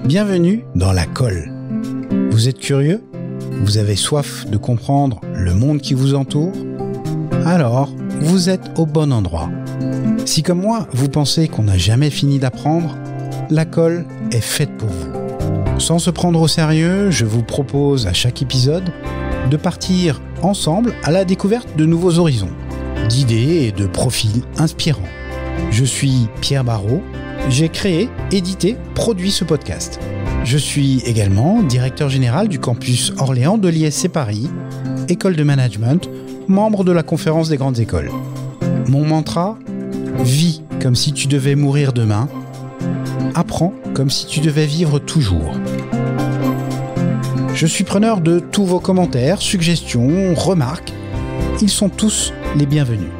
Bienvenue dans La Colle. Vous êtes curieux ? Vous avez soif de comprendre le monde qui vous entoure ? Alors, vous êtes au bon endroit. Si comme moi, vous pensez qu'on n'a jamais fini d'apprendre, La Colle est faite pour vous. Sans se prendre au sérieux, je vous propose à chaque épisode de partir ensemble à la découverte de nouveaux horizons, d'idées et de profils inspirants. Je suis Pierre Barrault, j'ai créé, édité, produit ce podcast. Je suis également directeur général du campus Orléans de l'ISC Paris, école de management, membre de la conférence des grandes écoles. Mon mantra : vis comme si tu devais mourir demain, apprends comme si tu devais vivre toujours. Je suis preneur de tous vos commentaires, suggestions, remarques. Ils sont tous les bienvenus.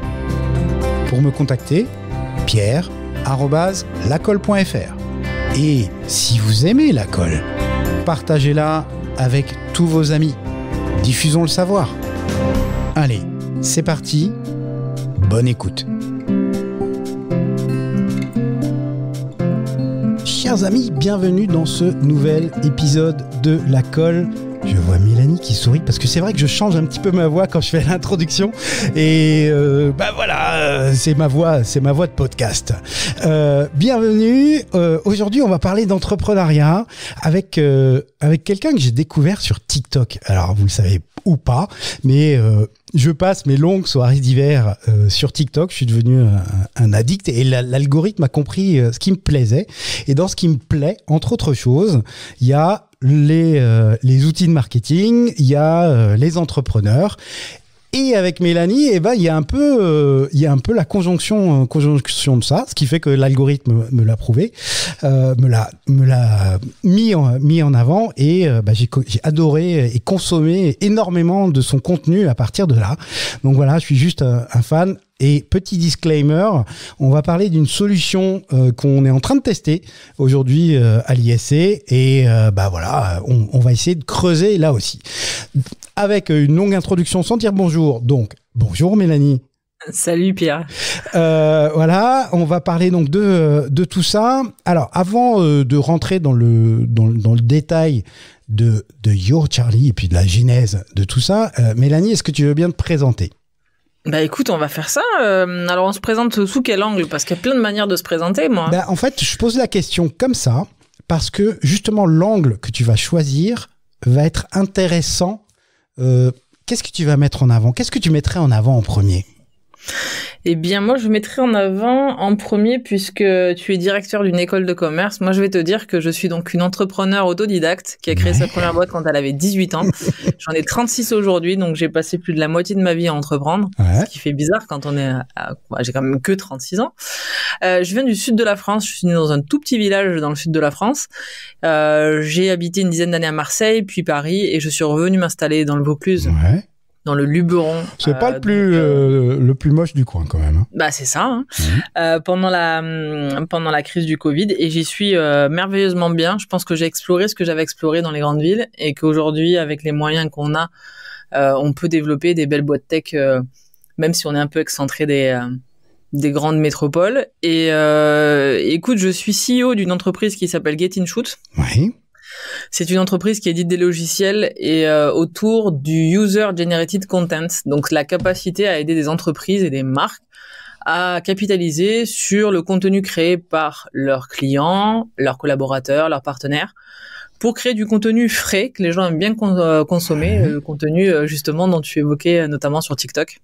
Pour me contacter, pierre@lacolle.fr. Et si vous aimez La Colle, partagez-la avec tous vos amis. Diffusons le savoir. Allez, c'est parti. Bonne écoute. Chers amis, bienvenue dans ce nouvel épisode de La Colle. Je vois Mélanie qui sourit parce que c'est vrai que je change un petit peu ma voix quand je fais l'introduction et c'est ma voix de podcast. Bienvenue. Aujourd'hui, on va parler d'entrepreneuriat avec quelqu'un que j'ai découvert sur TikTok. Alors, vous le savez ou pas, mais je passe mes longues soirées d'hiver sur TikTok. Je suis devenu un addict et l'algorithme a compris ce qui me plaisait. Et dans ce qui me plaît, entre autres choses, il y a les outils de marketing, il y a les entrepreneurs. Et avec Mélanie, il y a un peu la conjonction de ça, ce qui fait que l'algorithme me l'a prouvé, me l'a mis en avant et j'ai adoré et consommé énormément de son contenu à partir de là. Donc voilà, je suis juste un fan. Et petit disclaimer, on va parler d'une solution qu'on est en train de tester aujourd'hui à l'ISC et on va essayer de creuser là aussi. Avec une longue introduction sans dire bonjour. Donc, bonjour Mélanie. Salut Pierre. Voilà, on va parler donc de tout ça. Alors, avant de rentrer dans le détail de Yo Charlie et puis de la genèse de tout ça, Mélanie, est-ce que tu veux bien te présenter ? Bah écoute, on va faire ça. Alors, on se présente sous quel angle ? Parce qu'il y a plein de manières de se présenter, moi. En fait, je pose la question comme ça parce que justement, l'angle que tu vas choisir va être intéressant. Qu'est-ce que tu vas mettre en avant ? Qu'est-ce que tu mettrais en avant en premier ? Eh bien, moi, je mettrais en avant en premier, puisque tu es directeur d'une école de commerce. Moi, je vais te dire que je suis donc une entrepreneure autodidacte qui a créé sa première boîte quand elle avait 18 ans. J'en ai 36 aujourd'hui, donc j'ai passé plus de la moitié de ma vie à entreprendre, ce qui fait bizarre quand on est j'ai quand même que 36 ans. Je viens du sud de la France. Je suis née dans un tout petit village dans le sud de la France. J'ai habité une dizaine d'années à Marseille, puis Paris, et je suis revenue m'installer dans le Vaucluse. Ouais. Dans le Luberon. C'est pas le plus moche du coin quand même. Hein. Bah c'est ça. Hein. Pendant la crise du Covid, et j'y suis merveilleusement bien. Je pense que j'ai exploré ce que j'avais exploré dans les grandes villes et qu'aujourd'hui, avec les moyens qu'on a, on peut développer des belles boîtes tech, même si on est un peu excentré des grandes métropoles. Et écoute, je suis CEO d'une entreprise qui s'appelle Get In Shoot. Oui. C'est une entreprise qui édite des logiciels et autour du User Generated Content, donc la capacité à aider des entreprises et des marques à capitaliser sur le contenu créé par leurs clients, leurs collaborateurs, leurs partenaires, pour créer du contenu frais que les gens aiment bien consommer, le contenu justement dont tu évoquais notamment sur TikTok.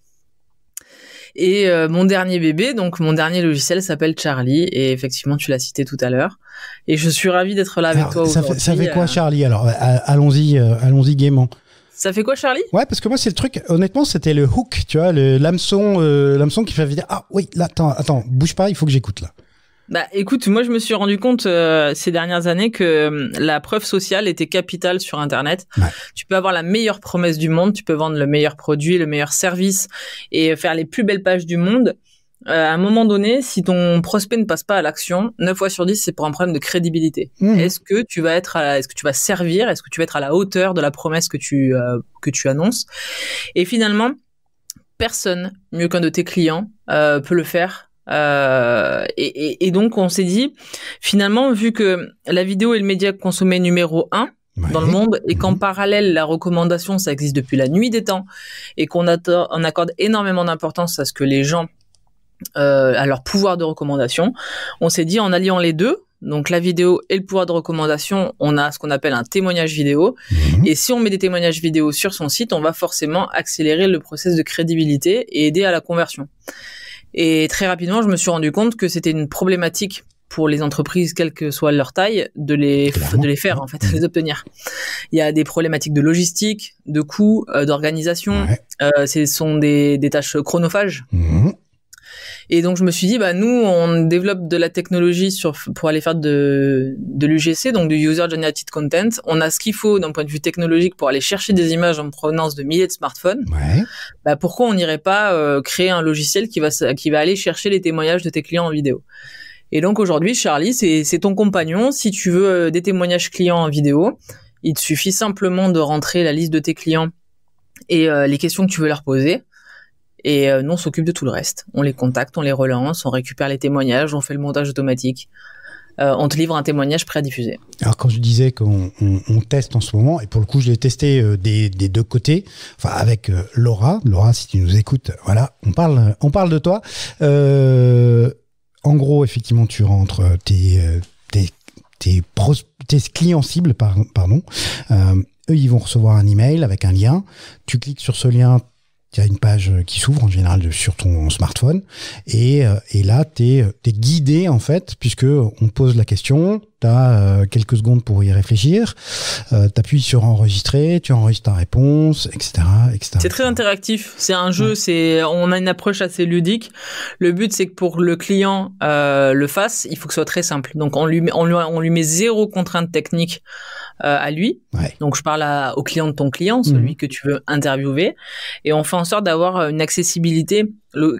Et mon dernier bébé, donc mon dernier logiciel s'appelle Charlie, et effectivement tu l'as cité tout à l'heure, et je suis ravie d'être là avec toi aujourd'hui. Ça fait quoi Charlie alors ? Allons-y gaiement. Ça fait quoi Charlie ? Ouais, parce que moi c'est le truc, honnêtement c'était le hook, tu vois, l'hameçon qui fait dire ah oui là attends bouge pas, il faut que j'écoute là. Bah écoute, moi je me suis rendu compte ces dernières années que la preuve sociale était capitale sur Internet. Ouais. Tu peux avoir la meilleure promesse du monde, tu peux vendre le meilleur produit, le meilleur service et faire les plus belles pages du monde. À un moment donné, si ton prospect ne passe pas à l'action, 9 fois sur 10, c'est pour un problème de crédibilité. Est-ce que tu vas servir, est-ce que tu vas être à la hauteur de la promesse que tu annonces ? Et finalement, personne mieux qu'un de tes clients peut le faire Et donc on s'est dit, finalement, vu que la vidéo est le média consommé numéro 1 dans le monde, et qu'en parallèle la recommandation ça existe depuis la nuit des temps, et qu'on accorde énormément d'importance à ce que les gens à leur pouvoir de recommandation, on s'est dit, en alliant les deux, donc la vidéo et le pouvoir de recommandation, on a ce qu'on appelle un témoignage vidéo. Et si on met des témoignages vidéo sur son site, on va forcément accélérer le process de crédibilité et aider à la conversion. Et très rapidement, je me suis rendu compte que c'était une problématique pour les entreprises, quelle que soit leur taille, de les faire, en fait, de les obtenir. Il y a des problématiques de logistique, de coûts, d'organisation. Ce sont des tâches chronophages. Et donc je me suis dit, nous on développe de la technologie pour aller faire de l'UGC, donc du User Generated Content. On a ce qu'il faut d'un point de vue technologique pour aller chercher des images en provenance de milliers de smartphones. Pourquoi on n'irait pas créer un logiciel qui va aller chercher les témoignages de tes clients en vidéo? Et donc aujourd'hui, Charlie, c'est ton compagnon. Si tu veux des témoignages clients en vidéo, il te suffit simplement de rentrer la liste de tes clients et les questions que tu veux leur poser. Et nous, on s'occupe de tout le reste. On les contacte, on les relance, on récupère les témoignages, on fait le montage automatique. On te livre un témoignage prêt à diffuser. Alors, quand je disais qu'on teste en ce moment, et pour le coup, je l'ai testé des deux côtés, enfin avec Laura. Laura, si tu nous écoutes, voilà, on parle de toi. En gros, effectivement, tu rentres tes clients cibles, pardon. Eux, ils vont recevoir un email avec un lien. Tu cliques sur ce lien. Il y a une page qui s'ouvre en général sur ton smartphone et là t'es guidé en fait, puisque on pose la question, t'as quelques secondes pour y réfléchir, t'appuies sur enregistrer, tu enregistres ta réponse, etc. C'est très interactif, c'est un jeu, on a une approche assez ludique. Le but c'est que pour le client le fasse, il faut que ce soit très simple. Donc on lui met zéro contrainte technique à lui. Donc je parle au client de ton client, celui que tu veux interviewer, et on fait en sorte d'avoir une accessibilité,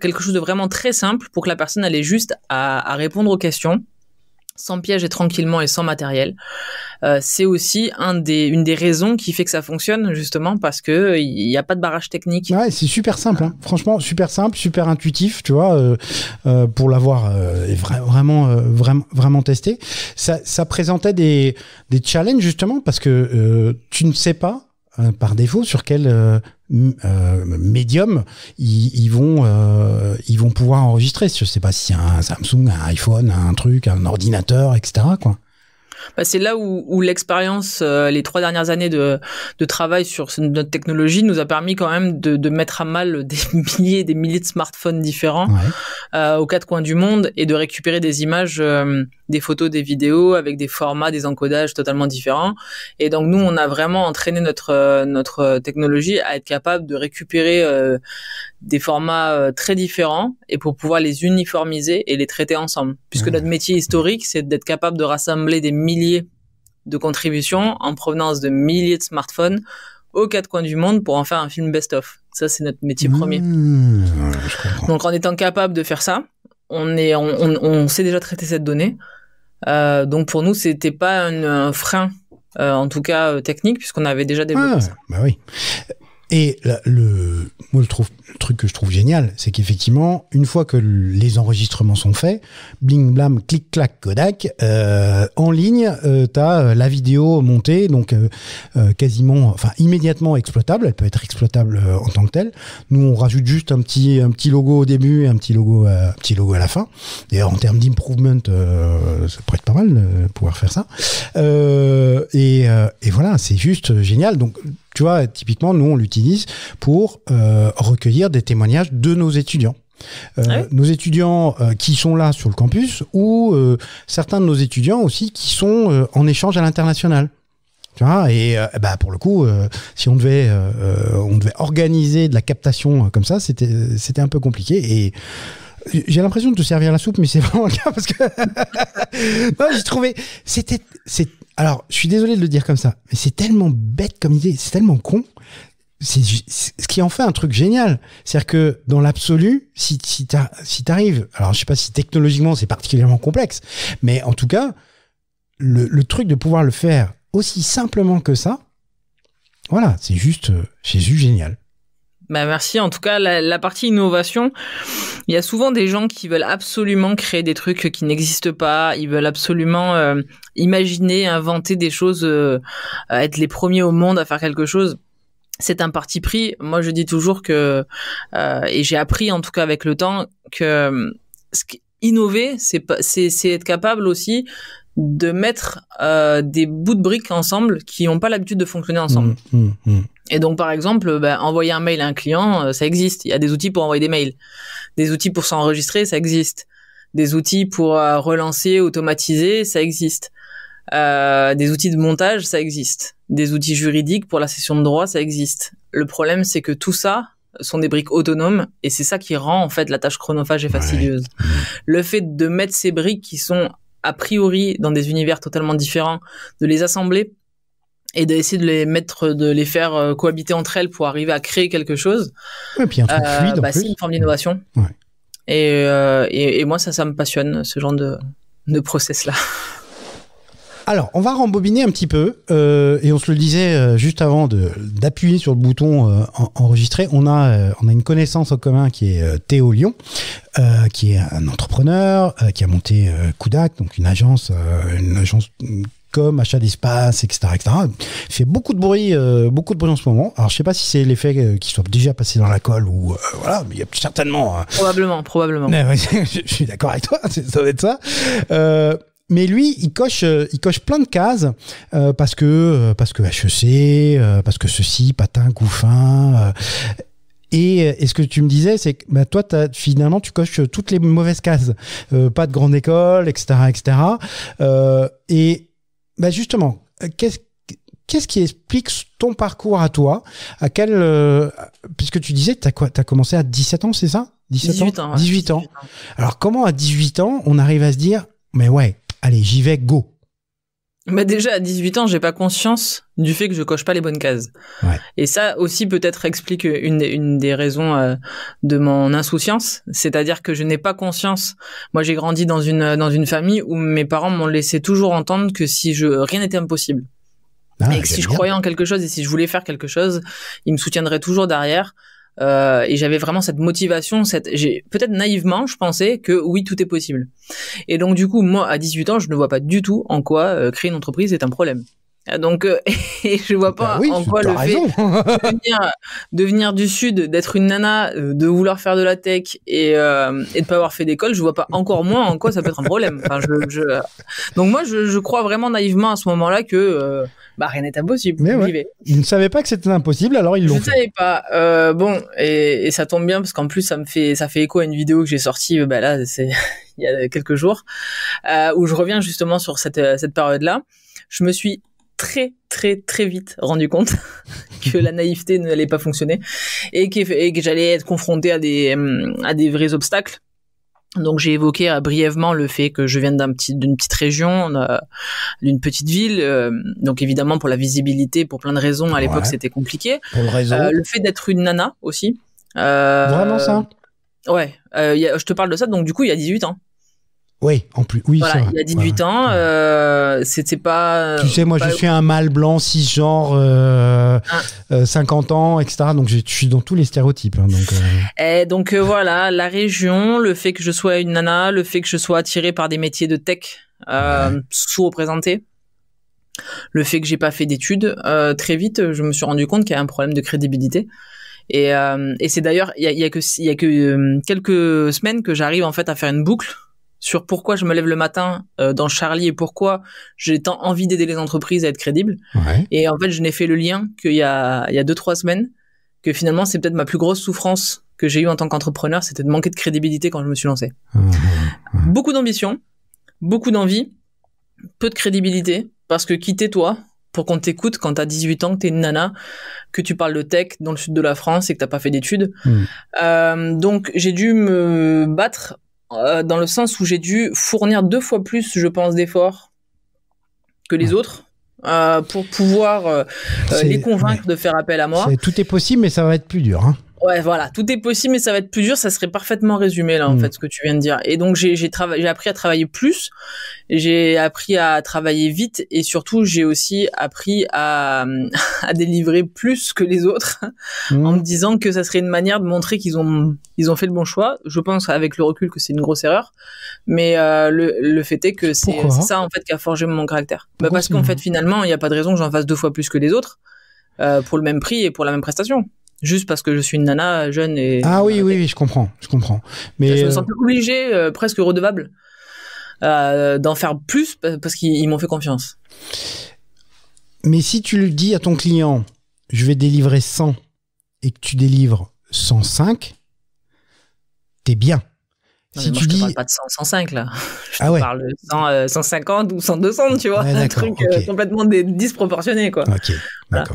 quelque chose de vraiment très simple pour que la personne elle ait juste à répondre aux questions sans piège et tranquillement et sans matériel. C'est aussi une des raisons qui fait que ça fonctionne, justement, parce que il n'y a pas de barrage technique. Ouais, c'est super simple, hein. Franchement, super simple, super intuitif, tu vois, pour l'avoir vraiment testé. Ça présentait des challenges, justement, parce que tu ne sais pas, par défaut, sur quel médium ils vont pouvoir enregistrer. Je sais pas si c'est un Samsung, un iPhone, un truc, un ordinateur, etc., quoi. C'est là où l'expérience, les 3 dernières années de travail sur notre technologie nous a permis quand même de mettre à mal des milliers et des milliers de smartphones différents aux 4 coins du monde, et de récupérer des images, des photos, des vidéos avec des formats, des encodages totalement différents. Et donc nous, on a vraiment entraîné notre technologie à être capable de récupérer des formats très différents, et pour pouvoir les uniformiser et les traiter ensemble. Puisque notre métier historique, c'est d'être capable de rassembler des milliers de contributions en provenance de milliers de smartphones aux 4 coins du monde pour en faire un film best-of. Ça, c'est notre métier premier. Donc, en étant capable de faire ça, on sait déjà traiter cette donnée. Donc, pour nous, c'était pas un frein, en tout cas technique, puisqu'on avait déjà développé ça. Bah oui. Et moi, le truc que je trouve génial, c'est qu'effectivement, une fois que les enregistrements sont faits, bling blam, clic clac Kodak, en ligne, t'as la vidéo montée, donc quasiment, enfin immédiatement exploitable. Elle peut être exploitable en tant que telle. Nous, on rajoute juste un petit logo au début et un petit logo à la fin. D'ailleurs, en termes d'improvement, ça pourrait être pas mal de pouvoir faire ça. Et voilà, c'est juste génial. Donc tu vois, typiquement, nous, on l'utilise pour recueillir des témoignages de nos étudiants. Nos étudiants qui sont là sur le campus, ou certains de nos étudiants aussi qui sont en échange à l'international. Tu vois, et pour le coup, si on devait organiser de la captation comme ça, c'était un peu compliqué. Et j'ai l'impression de te servir la soupe, mais c'est vraiment le cas, parce que non, j'ai trouvé alors, je suis désolé de le dire comme ça, mais c'est tellement bête comme idée, c'est tellement con. C'est ce qui en fait un truc génial. C'est-à-dire que dans l'absolu, si t'arrives, alors je sais pas si technologiquement c'est particulièrement complexe, mais en tout cas, le truc de pouvoir le faire aussi simplement que ça, voilà, c'est juste génial. Bah merci. En tout cas, la partie innovation, il y a souvent des gens qui veulent absolument créer des trucs qui n'existent pas. Ils veulent absolument imaginer, inventer des choses, être les premiers au monde à faire quelque chose. C'est un parti pris. Moi, je dis toujours que, et j'ai appris en tout cas avec le temps, que innover, c'est être capable aussi de mettre des bouts de briques ensemble qui n'ont pas l'habitude de fonctionner ensemble. Et donc, par exemple, envoyer un mail à un client, ça existe. Il y a des outils pour envoyer des mails. Des outils pour s'enregistrer, ça existe. Des outils pour relancer, automatiser, ça existe. Des outils de montage, ça existe. Des outils juridiques pour la cession de droit, ça existe. Le problème, c'est que tout ça sont des briques autonomes et c'est ça qui rend en fait la tâche chronophage et fastidieuse. Ouais. Le fait de mettre ces briques qui sont a priori dans des univers totalement différents, de les assembler et d'essayer de les faire cohabiter entre elles pour arriver à créer quelque chose. Et puis un truc fluide en plus. C'est une forme d'innovation. Ouais. Et moi ça me passionne ce genre de process là. Alors, on va rembobiner un petit peu, et on se le disait juste avant d'appuyer sur le bouton enregistrer. On a une connaissance en commun qui est Théo Lyon, qui est un entrepreneur, qui a monté Kudak, donc une agence com, achat d'espace, etc., etc. Il fait beaucoup de bruit en ce moment. Alors, je sais pas si c'est l'effet qu'il soit déjà passé dans la colle ou voilà, mais il y a certainement. Probablement. Je suis d'accord avec toi, ça doit être ça. Mais lui, il coche plein de cases parce que HEC, parce que ceci, patin, couffin. Et ce que tu me disais, c'est que toi, finalement, tu coches toutes les mauvaises cases. Pas de grande école, etc., etc. Et justement, qu'est-ce qui explique ton parcours à toi? Puisque tu disais, t'as commencé à 17 ans, c'est ça? 18 ans. 18 ans. Alors, comment à 18 ans, on arrive à se dire, mais ouais, allez, j'y vais, go. Déjà, à 18 ans, j'ai pas conscience du fait que je coche pas les bonnes cases. Ouais. Et ça aussi, peut-être, explique une des raisons de mon insouciance. C'est-à-dire que je n'ai pas conscience. Moi, j'ai grandi dans une famille où mes parents m'ont laissé toujours entendre que rien n'était impossible. Et que si je croyais en quelque chose et si je voulais faire quelque chose, ils me soutiendraient toujours derrière. Et j'avais vraiment cette motivation, peut-être naïvement, je pensais que oui, tout est possible. Et donc du coup, moi, à 18 ans, je ne vois pas du tout en quoi créer une entreprise est un problème. Donc, et je vois pas en quoi le fait de venir du Sud, d'être une nana, de vouloir faire de la tech et de pas avoir fait d'école, je vois pas encore moins en quoi ça peut être un problème. Enfin, donc moi, je crois vraiment naïvement à ce moment-là que rien n'est impossible. Mais ouais. Ils ne savaient pas que c'était impossible, alors ils l'ont fait. Je ne savais pas. Et ça tombe bien parce qu'en plus ça fait écho à une vidéo que j'ai sortie. Là, c'est il y a quelques jours où je reviens justement sur cette période-là. Je me suis très très très vite rendu compte que la naïveté n'allait pas fonctionner et que j'allais être confronté à des vrais obstacles. Donc j'ai évoqué brièvement le fait que je viens d'une petite région, d'une petite ville. Donc évidemment pour la visibilité, pour plein de raisons à l'époque c'était compliqué. Pour le réseau. Le fait d'être une nana aussi. Vraiment ça. Ouais. Je te parle de ça. Donc du coup il y a 18 ans. Oui, en plus, oui. Voilà, il y a 18 ans, c'était pas... Tu sais, moi, je suis un mâle blanc, cisgenre, 50 ans, etc. Donc, je suis dans tous les stéréotypes. Donc, voilà, la région, le fait que je sois une nana, le fait que je sois attirée par des métiers de tech sous-représentés, le fait que j'ai pas fait d'études, très vite, je me suis rendu compte qu'il y a un problème de crédibilité. Et c'est d'ailleurs, il y a que quelques semaines que j'arrive en fait à faire une boucle sur pourquoi je me lève le matin dans Charlie et pourquoi j'ai tant envie d'aider les entreprises à être crédibles. Ouais. Et en fait, je n'ai fait le lien qu'il y a 2-3 semaines, que finalement, c'est peut-être ma plus grosse souffrance que j'ai eue en tant qu'entrepreneur, c'était de manquer de crédibilité quand je me suis lancé. Beaucoup d'ambition, beaucoup d'envie, peu de crédibilité, parce que qui t'es toi pour qu'on t'écoute quand t'as 18 ans, que t'es une nana, que tu parles de tech dans le sud de la France et que t'as pas fait d'études. Donc, j'ai dû me battre dans le sens où j'ai dû fournir 2 fois plus, je pense, d'efforts que les autres pour pouvoir les convaincre de faire appel à moi. Tout est possible, mais ça va être plus dur. Hein. Ouais, voilà, tout est possible, mais ça va être plus dur. Ça serait parfaitement résumé là, en fait, ce que tu viens de dire. Et donc j'ai appris à travailler plus, j'ai appris à travailler vite, et surtout j'ai aussi appris à délivrer plus que les autres, en me disant que ça serait une manière de montrer qu'ils ont fait le bon choix. Je pense avec le recul que c'est une grosse erreur, mais le fait est que c'est ça en fait qui a forgé mon caractère. Parce qu'en fait finalement il n'y a pas de raison que j'en fasse 2 fois plus que les autres pour le même prix et pour la même prestation. Juste parce que je suis une nana jeune et... Ah oui, je comprends. Mais je me sens obligée, presque redevable, d'en faire plus parce qu'ils m'ont fait confiance. Mais si tu le dis à ton client, je vais délivrer 100 et que tu délivres 105, t'es bien. Si tu dis... Je te parle pas de 100, 105 là. Je te parle de 150 ou 100, 200, tu vois. Un truc complètement disproportionné, quoi. Ok, d'accord. Voilà.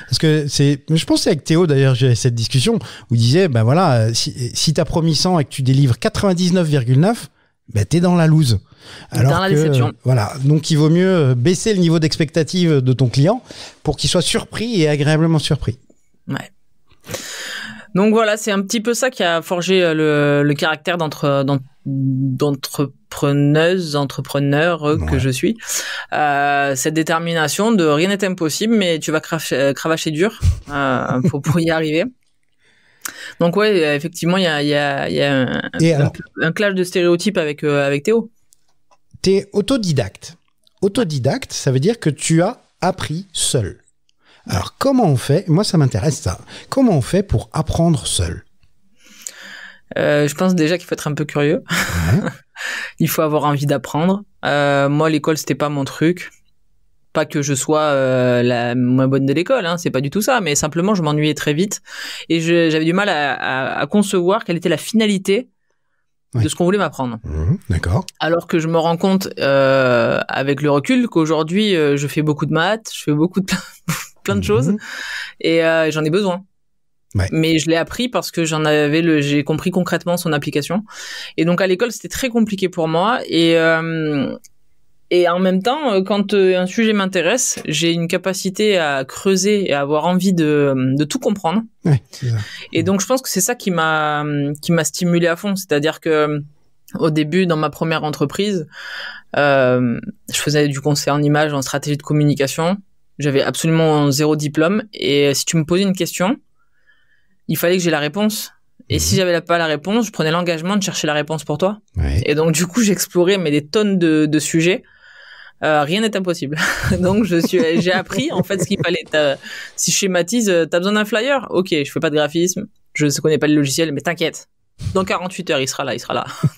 Parce que je pense que c'est avec Théo d'ailleurs, j'ai cette discussion où il disait, ben voilà, si t'as promis 100 et que tu délivres 99,9, ben t'es dans la loose. Alors dans la déception. Voilà. Donc il vaut mieux baisser le niveau d'expectative de ton client pour qu'il soit surpris et agréablement surpris. Ouais. Donc voilà, c'est un petit peu ça qui a forgé le caractère d'entrepreneur que je suis. Cette détermination de rien n'est impossible, mais tu vas cravacher dur pour y arriver. Donc ouais, effectivement, il y a un clash de stéréotypes avec Théo. T'es autodidacte. Autodidacte, ça veut dire que tu as appris seul. Alors, comment on fait? Moi, ça m'intéresse, ça. Comment on fait pour apprendre seul? Je pense déjà qu'il faut être un peu curieux. Ouais. Il faut avoir envie d'apprendre. Moi, l'école, c'était pas mon truc. Pas que je sois la moins bonne de l'école, hein, c'est pas du tout ça, mais simplement, je m'ennuyais très vite. Et j'avais du mal à concevoir quelle était la finalité de ce qu'on voulait m'apprendre. D'accord. Alors que je me rends compte, avec le recul, qu'aujourd'hui, je fais beaucoup de maths, je fais beaucoup de plein de choses, et j'en ai besoin. Ouais. Mais je l'ai appris parce que j'ai compris concrètement son application. Et donc à l'école, c'était très compliqué pour moi. Et en même temps, quand un sujet m'intéresse, j'ai une capacité à creuser et à avoir envie de tout comprendre. Ouais, c'est ça. Et donc je pense que c'est ça qui m'a stimulé à fond. C'est-à-dire que au début, dans ma première entreprise, je faisais du conseil en images, en stratégie de communication. J'avais absolument 0 diplôme, et si tu me posais une question, il fallait que j'ai la réponse. Et si j'avais pas la réponse, je prenais l'engagement de chercher la réponse pour toi. Ouais. Et donc du coup, j'explorais des tonnes de sujets. Rien n'est impossible. Donc j'ai appris en fait ce qu'il fallait. Si je schématise, t'as besoin d'un flyer? Ok, je fais pas de graphisme, je ne connais pas le logiciel, mais t'inquiète. Dans 48 heures, il sera là.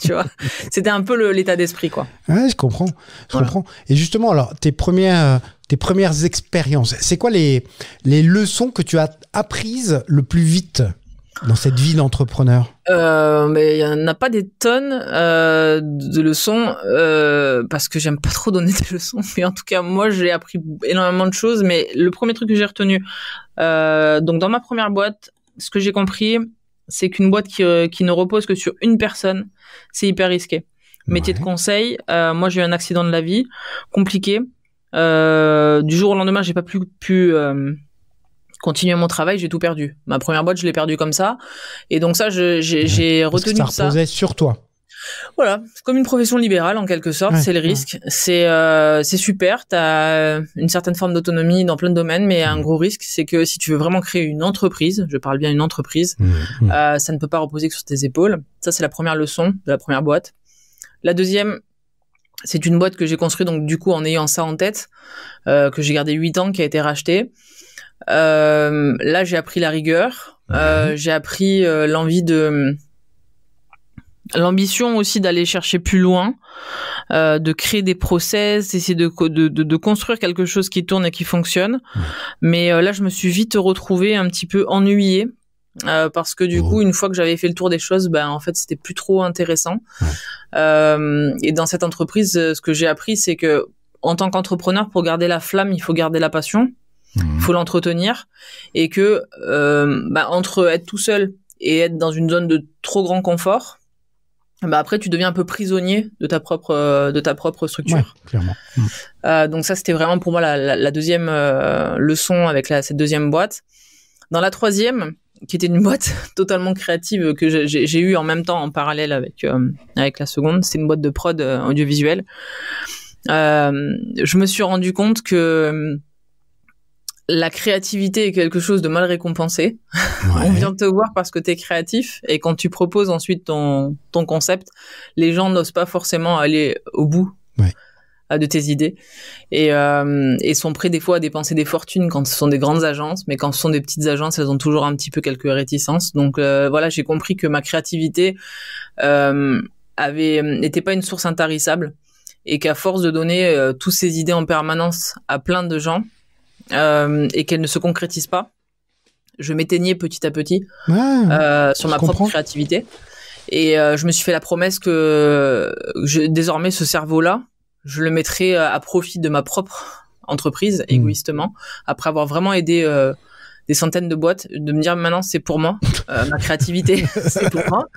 Tu vois, c'était un peu l'état d'esprit, quoi. Ouais, je comprends. Et justement, alors, tes premières expériences, c'est quoi les leçons que tu as apprises le plus vite dans cette vie d'entrepreneur? Mais il y en a pas des tonnes de leçons, parce que j'aime pas trop donner des leçons. Mais en tout cas, moi, j'ai appris énormément de choses. Mais le premier truc que j'ai retenu, donc dans ma première boîte, ce que j'ai compris, c'est qu'une boîte qui ne repose que sur une personne, c'est hyper risqué. Métier de conseil, moi j'ai eu un accident de la vie, compliqué. Du jour au lendemain, j'ai pas pu continuer mon travail, j'ai tout perdu. Ma première boîte, je l'ai perdue comme ça. Et donc ça, j'ai retenu ça. Ça reposait sur toi. Voilà, c'est comme une profession libérale en quelque sorte, c'est le risque. C'est super, t'as une certaine forme d'autonomie dans plein de domaines, mais un gros risque, c'est que si tu veux vraiment créer une entreprise, je parle bien d'une entreprise, ça ne peut pas reposer que sur tes épaules. Ça, c'est la première leçon de la première boîte. La deuxième, c'est une boîte que j'ai construite, donc du coup en ayant ça en tête, que j'ai gardé 8 ans, qui a été rachetée. Là, j'ai appris la rigueur, j'ai appris l'ambition aussi d'aller chercher plus loin, de créer des process, d'essayer de construire quelque chose qui tourne et qui fonctionne. Mais là, je me suis vite retrouvée un petit peu ennuyée, parce que du coup, une fois que j'avais fait le tour des choses, en fait, c'était plus trop intéressant. Et dans cette entreprise, ce que j'ai appris, c'est que en tant qu'entrepreneur, pour garder la flamme, il faut garder la passion, il faut l'entretenir, et que entre être tout seul et être dans une zone de trop grand confort, après tu deviens un peu prisonnier de ta propre structure. Ouais, clairement. Donc ça, c'était vraiment pour moi la deuxième leçon avec cette deuxième boîte. Dans la troisième, qui était une boîte totalement créative que j'ai eu en même temps en parallèle avec la seconde. C'est une boîte de prod audiovisuelle. Je me suis rendu compte que la créativité est quelque chose de mal récompensé. Ouais. On vient te voir parce que t'es créatif, et quand tu proposes ensuite ton concept, les gens n'osent pas forcément aller au bout de tes idées et sont prêts des fois à dépenser des fortunes quand ce sont des grandes agences, mais quand ce sont des petites agences, elles ont toujours un petit peu quelques réticences. Donc voilà, j'ai compris que ma créativité n'était pas une source intarissable, et qu'à force de donner toutes ces idées en permanence à plein de gens, et qu'elle ne se concrétise pas, je m'éteignais petit à petit sur ma propre créativité, et je me suis fait la promesse que désormais ce cerveau-là, je le mettrais à profit de ma propre entreprise, égoïstement, après avoir vraiment aidé des centaines de boîtes, de me dire maintenant c'est pour moi, ma créativité c'est pour moi.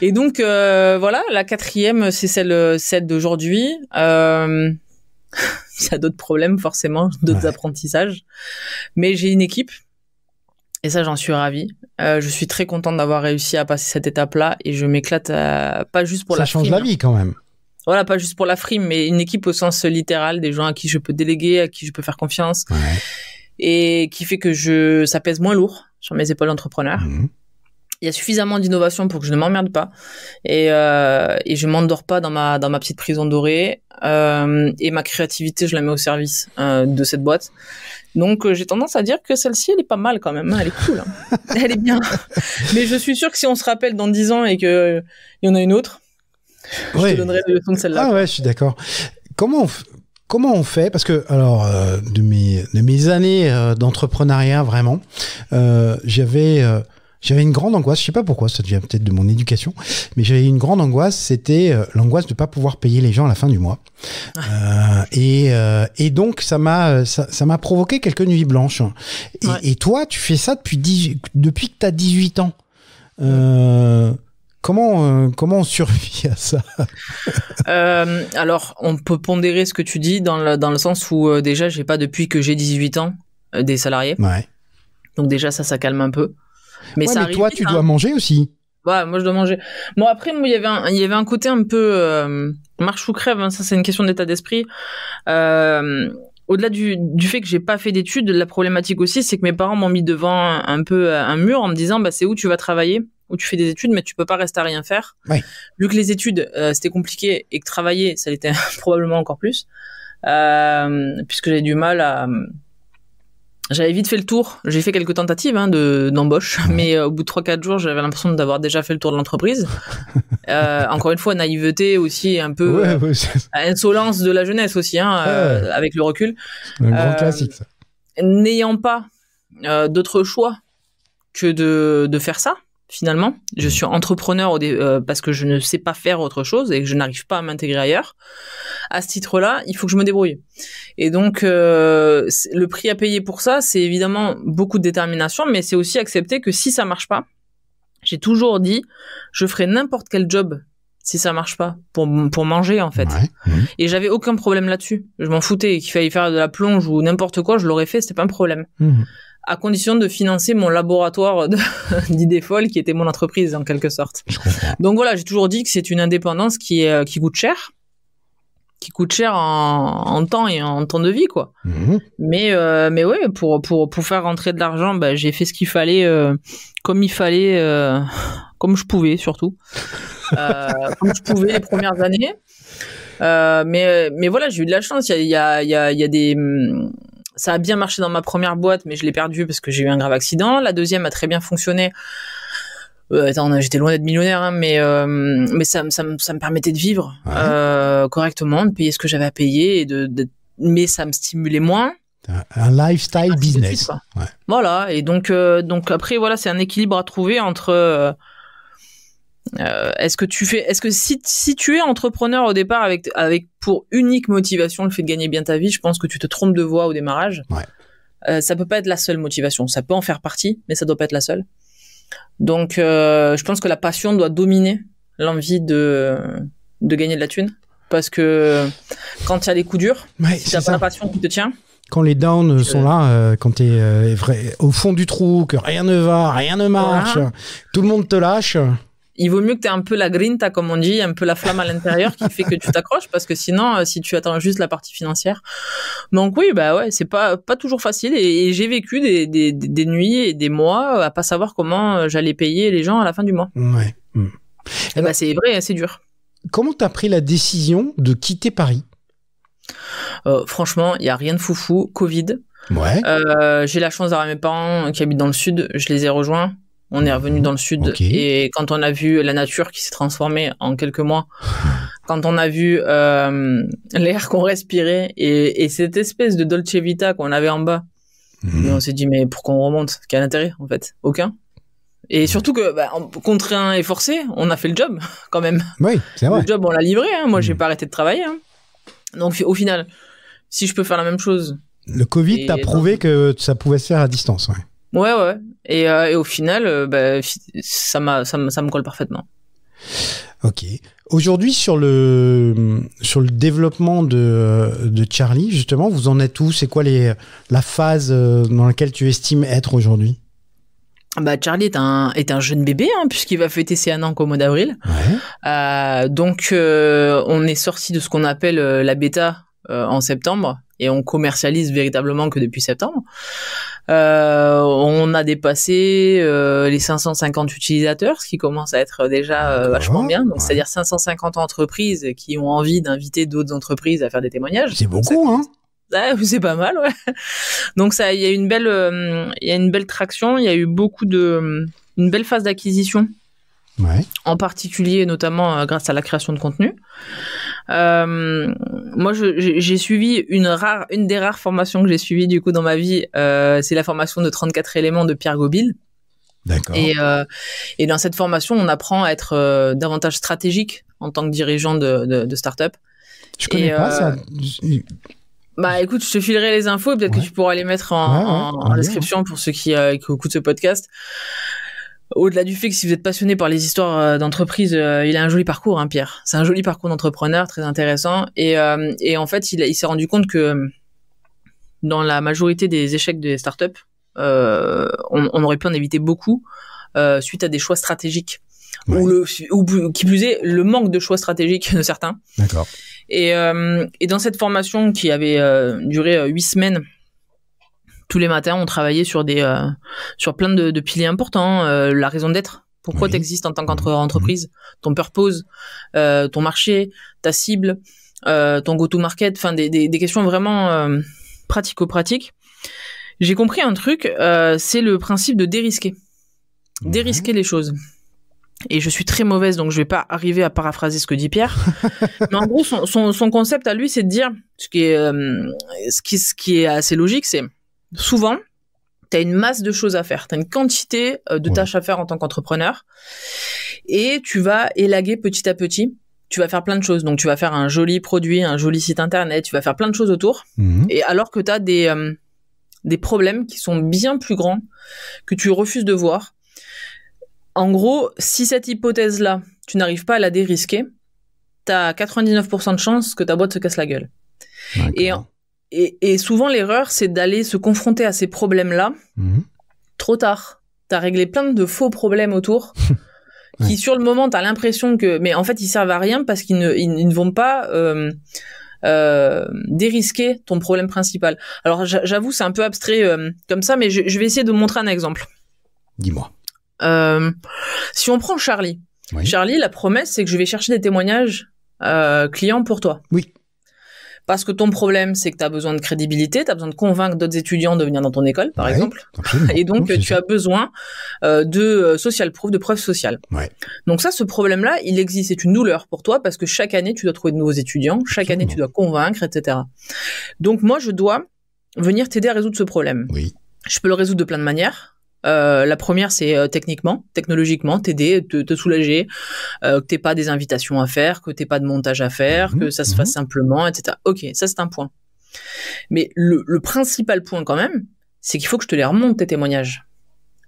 Et donc voilà, la 4e c'est celle d'aujourd'hui. Il y a d'autres problèmes forcément, d'autres apprentissages, mais j'ai une équipe et ça j'en suis ravie. Je suis très contente d'avoir réussi à passer cette étape-là, et je m'éclate pas juste pour la frime. Ça change la vie quand même. Voilà, pas juste pour la frime, mais une équipe au sens littéral, des gens à qui je peux déléguer, à qui je peux faire confiance, et qui fait que ça pèse moins lourd sur mes épaules d'entrepreneur. Il y a suffisamment d'innovation pour que je ne m'emmerde pas, et je m'endors pas dans ma petite prison dorée, et ma créativité je la mets au service de cette boîte. Donc j'ai tendance à dire que celle-ci elle est pas mal quand même, elle est cool, elle est bien. Mais je suis sûr que si on se rappelle dans 10 ans et que il y en a une autre, je te donnerai les leçons de celle-là. Ah ouais, je suis d'accord. Comment on fait, parce que alors de mes années d'entrepreneuriat vraiment, j'avais une grande angoisse, je sais pas pourquoi, ça vient peut-être de mon éducation, mais j'avais une grande angoisse, c'était l'angoisse de pas pouvoir payer les gens à la fin du mois. Et donc ça m'a provoqué quelques nuits blanches. Et toi, tu fais ça depuis que tu as 18 ans. Comment on survit à ça? Alors, on peut pondérer ce que tu dis dans le sens où déjà, j'ai pas depuis que j'ai 18 ans des salariés. Ouais. Donc déjà, ça calme un peu. Mais ça arrive toi, vite, tu dois manger aussi. Ouais, moi je dois manger. Bon après, il y avait un côté un peu marche ou crève. Ça, c'est une question d'état d'esprit. Au-delà du fait que j'ai pas fait d'études, la problématique aussi, c'est que mes parents m'ont mis devant un peu un mur en me disant, bah c'est où tu vas travailler, où tu fais des études, mais tu peux pas rester à rien faire. Ouais. Vu que les études c'était compliqué, et que travailler ça l'était probablement encore plus, puisque j'avais du mal à. J'avais vite fait le tour. J'ai fait quelques tentatives d'embauche, mais au bout de 3-4 jours, j'avais l'impression d'avoir déjà fait le tour de l'entreprise. Encore une fois, naïveté aussi, un peu insolence de la jeunesse aussi, avec le recul. Un grand classique, ça. N'ayant pas d'autre choix que de faire ça, finalement. Je suis entrepreneur parce que je ne sais pas faire autre chose et que je n'arrive pas à m'intégrer ailleurs. À ce titre-là, il faut que je me débrouille. Et donc, le prix à payer pour ça, c'est évidemment beaucoup de détermination, mais c'est aussi accepter que si ça marche pas, j'ai toujours dit, je ferai n'importe quel job si ça marche pas, pour manger, en fait. Ouais. Et j'avais aucun problème là-dessus. Je m'en foutais. Qu'il fallait faire de la plonge ou n'importe quoi, je l'aurais fait, c'était pas un problème. À condition de financer mon laboratoire d'idées folles qui était mon entreprise, en quelque sorte. Donc voilà, j'ai toujours dit que c'est une indépendance qui coûte cher. Qui coûte cher en temps et en temps de vie, quoi. Mais ouais, pour faire rentrer de l'argent, bah, j'ai fait ce qu'il fallait, comme il fallait, comme je pouvais, surtout. Comme je pouvais les premières années. Mais voilà, j'ai eu de la chance. Il y a des, ça a bien marché dans ma première boîte, mais je l'ai perdue parce que j'ai eu un grave accident. La deuxième a très bien fonctionné. J'étais loin d'être millionnaire, mais ça me permettait de vivre correctement, de payer ce que j'avais à payer, mais ça me stimulait moins. Un lifestyle business. Suite, ouais. Voilà, et donc après voilà, c'est un équilibre à trouver entre est-ce que si tu es entrepreneur au départ avec pour unique motivation le fait de gagner bien ta vie, je pense que tu te trompes de voie au démarrage. Ouais. Ça peut pas être la seule motivation, ça peut en faire partie, mais ça doit pas être la seule. Donc, je pense que la passion doit dominer l'envie de gagner de la thune. parce que quand il y a les coups durs, si t'as pas la passion qui te tient. Quand les downs sont là, quand t'es au fond du trou, que rien ne va, rien ne marche, tout le monde te lâche. Il vaut mieux que tu aies un peu la grinta, comme on dit, un peu la flamme à l'intérieur qui fait que tu t'accroches, parce que sinon, si tu attends juste la partie financière. Donc oui, bah ouais, c'est pas toujours facile, et j'ai vécu des nuits et des mois à pas savoir comment j'allais payer les gens à la fin du mois. Ouais. Et bah c'est vrai, c'est dur. Comment t'as pris la décision de quitter Paris? Franchement, il y a rien de foufou. Covid. Ouais. J'ai la chance d'avoir mes parents qui habitent dans le sud. Je les ai rejoints. On est revenu dans le sud. Okay. Et quand on a vu la nature qui s'est transformée en quelques mois, quand on a vu l'air qu'on respirait et cette espèce de Dolce Vita qu'on avait en bas, on s'est dit mais pourquoi on remonte? Quel intérêt en fait? Aucun. Et surtout que contraint et forcé, on a fait le job quand même. Oui, c'est vrai. Le job on l'a livré. Moi j'ai pas arrêté de travailler. Donc au final, si je peux faire la même chose. Le Covid t'a prouvé que ça pouvait se faire à distance, ouais. Ouais. Et au final, ça me colle parfaitement. Ok. Aujourd'hui, sur le développement de Charlie, justement, vous en êtes où? C'est quoi la phase dans laquelle tu estimes être aujourd'hui? Charlie est un jeune bébé, puisqu'il va fêter ses 1 an qu'au mois d'avril. Ouais. Donc, on est sorti de ce qu'on appelle la bêta en septembre, et on commercialise véritablement que depuis septembre. On a dépassé les 550 utilisateurs, ce qui commence à être déjà vachement bien. Donc, c'est-à-dire 550 entreprises qui ont envie d'inviter d'autres entreprises à faire des témoignages. C'est beaucoup, hein? C'est pas mal, ouais. Donc il y a une belle traction. Il y a eu une belle phase d'acquisition. Ouais. En particulier, notamment grâce à la création de contenu. Moi, j'ai suivi une des rares formations que j'ai suivies du coup dans ma vie. C'est la formation de 34 éléments de Pierre Gobil. D'accord. Et dans cette formation, on apprend à être davantage stratégique en tant que dirigeant de start-up. Je connais pas ça. Écoute, je te filerai les infos, peut-être que tu pourras les mettre en description pour ceux qui écoutent ce podcast. Au-delà du fait que si vous êtes passionné par les histoires d'entreprise, il a un joli parcours, Pierre. C'est un joli parcours d'entrepreneur, très intéressant. Et en fait, il s'est rendu compte que dans la majorité des échecs des startups, on aurait pu en éviter beaucoup suite à des choix stratégiques. Ouais. Ou qui plus est, le manque de choix stratégiques de certains. D'accord. Et dans cette formation qui avait duré 8 semaines, tous les matins, on travaillait sur plein de piliers importants. La raison d'être, pourquoi tu existes en tant qu'entreprise, ton purpose, ton marché, ta cible, ton go-to-market, enfin des questions vraiment pratico-pratiques. J'ai compris un truc, c'est le principe de dérisquer. Dérisquer les choses. Et je suis très mauvaise, donc je vais pas arriver à paraphraser ce que dit Pierre. Mais en gros, son concept à lui, c'est de dire ce qui est assez logique, c'est souvent, tu as une masse de choses à faire, tu as une quantité de tâches à faire en tant qu'entrepreneur, et tu vas élaguer petit à petit. Tu vas faire plein de choses. Donc, tu vas faire un joli produit, un joli site internet, tu vas faire plein de choses autour. Et alors que tu as des problèmes qui sont bien plus grands, que tu refuses de voir. En gros, si cette hypothèse-là, tu n'arrives pas à la dérisquer, t'as 99% de chances que ta boîte se casse la gueule. Et souvent, l'erreur, c'est d'aller se confronter à ces problèmes-là trop tard. T'as réglé plein de faux problèmes autour qui, sur le moment, t'as l'impression que... Mais en fait, ils servent à rien parce qu'ils ne vont pas dérisquer ton problème principal. Alors, j'avoue, c'est un peu abstrait comme ça, mais je vais essayer de montrer un exemple. Dis-moi. Si on prend Charlie, Charlie, la promesse, c'est que je vais chercher des témoignages clients pour toi. Oui. Parce que ton problème, c'est que tu as besoin de crédibilité, tu as besoin de convaincre d'autres étudiants de venir dans ton école, par exemple. Absolument. Et donc, tu as besoin de social proof, de preuves sociales. Ouais. Donc ça, ce problème-là, il existe. C'est une douleur pour toi parce que chaque année, tu dois trouver de nouveaux étudiants. Chaque année, tu dois convaincre, etc. Donc moi, je dois venir t'aider à résoudre ce problème. Oui. Je peux le résoudre de plein de manières. La première, c'est technologiquement, t'aider, te soulager, que t'aies pas des invitations à faire, que t'aies pas de montage à faire, que ça se fasse simplement, etc. Ok, ça c'est un point. Mais le principal point quand même, c'est qu'il faut que je te les remonte tes témoignages.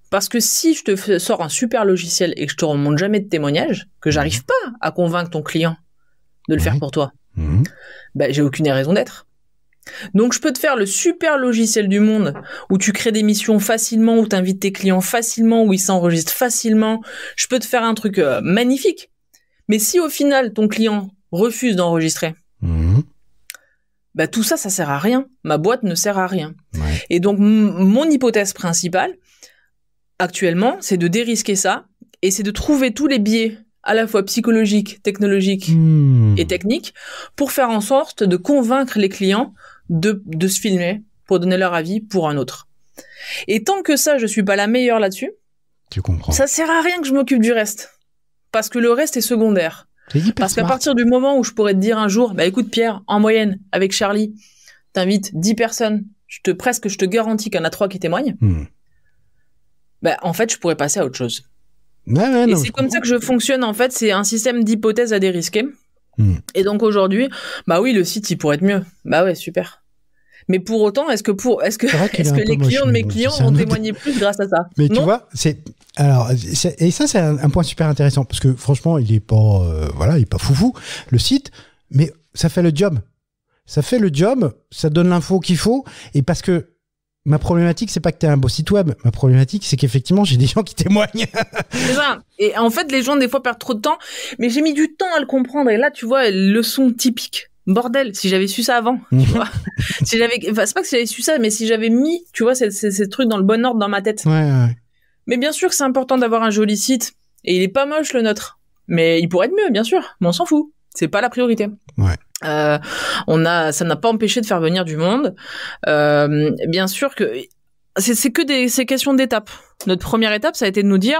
Parce que si je te sors un super logiciel et que je te remonte jamais de témoignages, que j'arrive pas à convaincre ton client de le faire pour toi, Ben, j'ai aucune raison d'être. Donc, je peux te faire le super logiciel du monde où tu crées des missions facilement, où tu invites tes clients facilement, où ils s'enregistrent facilement. Je peux te faire un truc magnifique. Mais si au final, ton client refuse d'enregistrer, bah, tout ça, ça sert à rien. Ma boîte ne sert à rien. Ouais. Et donc, mon hypothèse principale, actuellement, c'est de dérisquer ça et c'est de trouver tous les biais à la fois psychologiques, technologiques et techniques pour faire en sorte de convaincre les clients de se filmer pour donner leur avis pour un autre. Et tant que ça, je suis pas la meilleure là-dessus, tu comprends. Ça sert à rien que je m'occupe du reste. Parce que le reste est secondaire. Parce qu'à partir du moment où je pourrais te dire un jour, bah écoute Pierre, en moyenne, avec Charlie, t'invites 10 personnes, je te garantis qu'il y en a 3 qui témoignent, bah en fait, je pourrais passer à autre chose. Ouais, et c'est comme ça que je fonctionne, en fait, c'est un système d'hypothèses à dérisquer. Et donc aujourd'hui, bah oui, le site, il pourrait être mieux. Bah ouais, super. Mais pour autant, est-ce que les clients de mes clients ont témoigné plus grâce à ça? Mais non, tu vois, c'est un point super intéressant parce que franchement, il est pas il est pas foufou le site, mais ça fait le job. Ça fait le job, ça donne l'info qu'il faut et parce que ma problématique, c'est pas que tu as un beau site web. Ma problématique, c'est qu'effectivement, j'ai des gens qui témoignent. C'est ça. Et en fait, les gens, des fois, perdent trop de temps. Mais j'ai mis du temps à le comprendre. Et là, tu vois, leçon typique. Bordel, si j'avais su ça avant, tu vois. C'est pas que si j'avais su ça, mais si j'avais mis, tu vois, ces trucs dans le bon ordre dans ma tête. Ouais. Mais bien sûr que c'est important d'avoir un joli site. Et il est pas moche, le nôtre. Mais il pourrait être mieux, bien sûr. Mais on s'en fout. C'est pas la priorité. Ouais. Ça n'a pas empêché de faire venir du monde. Bien sûr que c'est question d'étapes. Notre première étape, ça a été de nous dire,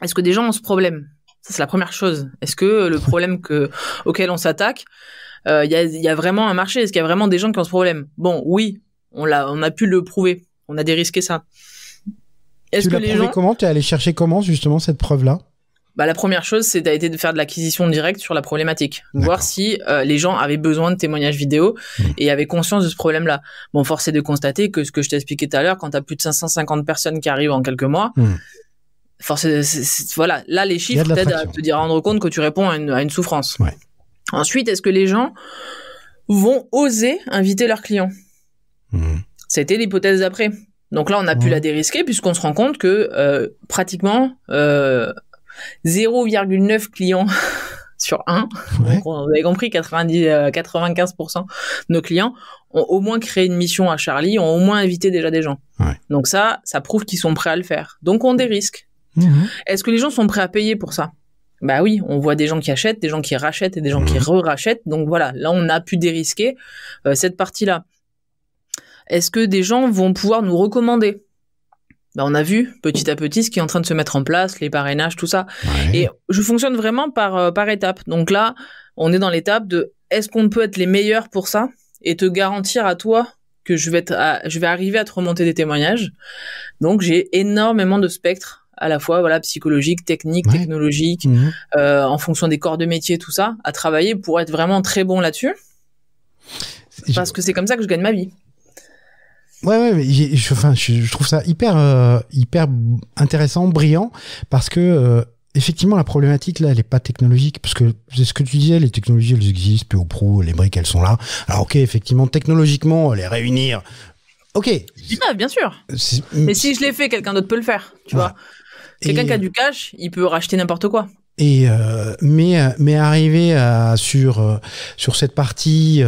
est-ce que des gens ont ce problème? Ça, c'est la première chose. Est-ce que le problème auquel on s'attaque, il y a vraiment un marché? Est-ce qu'il y a vraiment des gens qui ont ce problème? Bon, oui, on a pu le prouver. On a dérisqué ça. Tu l'as prouvé comment? Tu es allé chercher comment, justement, cette preuve-là? Bah, la première chose, c'est d'être de faire de l'acquisition directe sur la problématique. Voir si les gens avaient besoin de témoignages vidéo et avaient conscience de ce problème-là. Bon, force est de constater que ce que je t'ai expliqué tout à l'heure, quand tu as plus de 550 personnes qui arrivent en quelques mois, voilà, là, les chiffres t'aident à te rendre compte que tu réponds à une souffrance. Ouais. Ensuite, est-ce que les gens vont oser inviter leurs clients? C'était l'hypothèse d'après. Donc là, on a pu la dérisquer puisqu'on se rend compte que pratiquement 0,9 clients sur 1. Ouais. Donc, vous avez compris, 95% de nos clients ont au moins créé une mission à Charlie, ont au moins invité déjà des gens. Ouais. Donc ça prouve qu'ils sont prêts à le faire. Donc on dérisque. Est-ce que les gens sont prêts à payer pour ça? Bah oui, on voit des gens qui achètent, des gens qui rachètent et des gens qui re-rachètent. Donc voilà, là on a pu dérisquer cette partie-là. Est-ce que des gens vont pouvoir nous recommander? Bah, on a vu petit à petit ce qui est en train de se mettre en place, les parrainages, tout ça. Ouais. Et je fonctionne vraiment par étapes. Donc là, on est dans l'étape de est-ce qu'on peut être les meilleurs pour ça et te garantir à toi que je vais arriver à te remonter des témoignages. Donc j'ai énormément de spectres à la fois psychologique, technique, technologique, en fonction des corps de métier, tout ça, à travailler pour être vraiment très bon là-dessus. Parce que c'est comme ça que je gagne ma vie. Ouais, mais je trouve ça hyper intéressant, brillant, parce que effectivement la problématique là, elle est pas technologique, parce que c'est ce que tu disais, les technologies elles existent, PO Pro, les briques elles sont là. Alors ok, effectivement technologiquement les réunir, ok. Ah, bien sûr. Mais si je l'ai fait, quelqu'un d'autre peut le faire, tu vois. Quelqu'un qui a du cash, il peut racheter n'importe quoi. Et mais arriver sur cette partie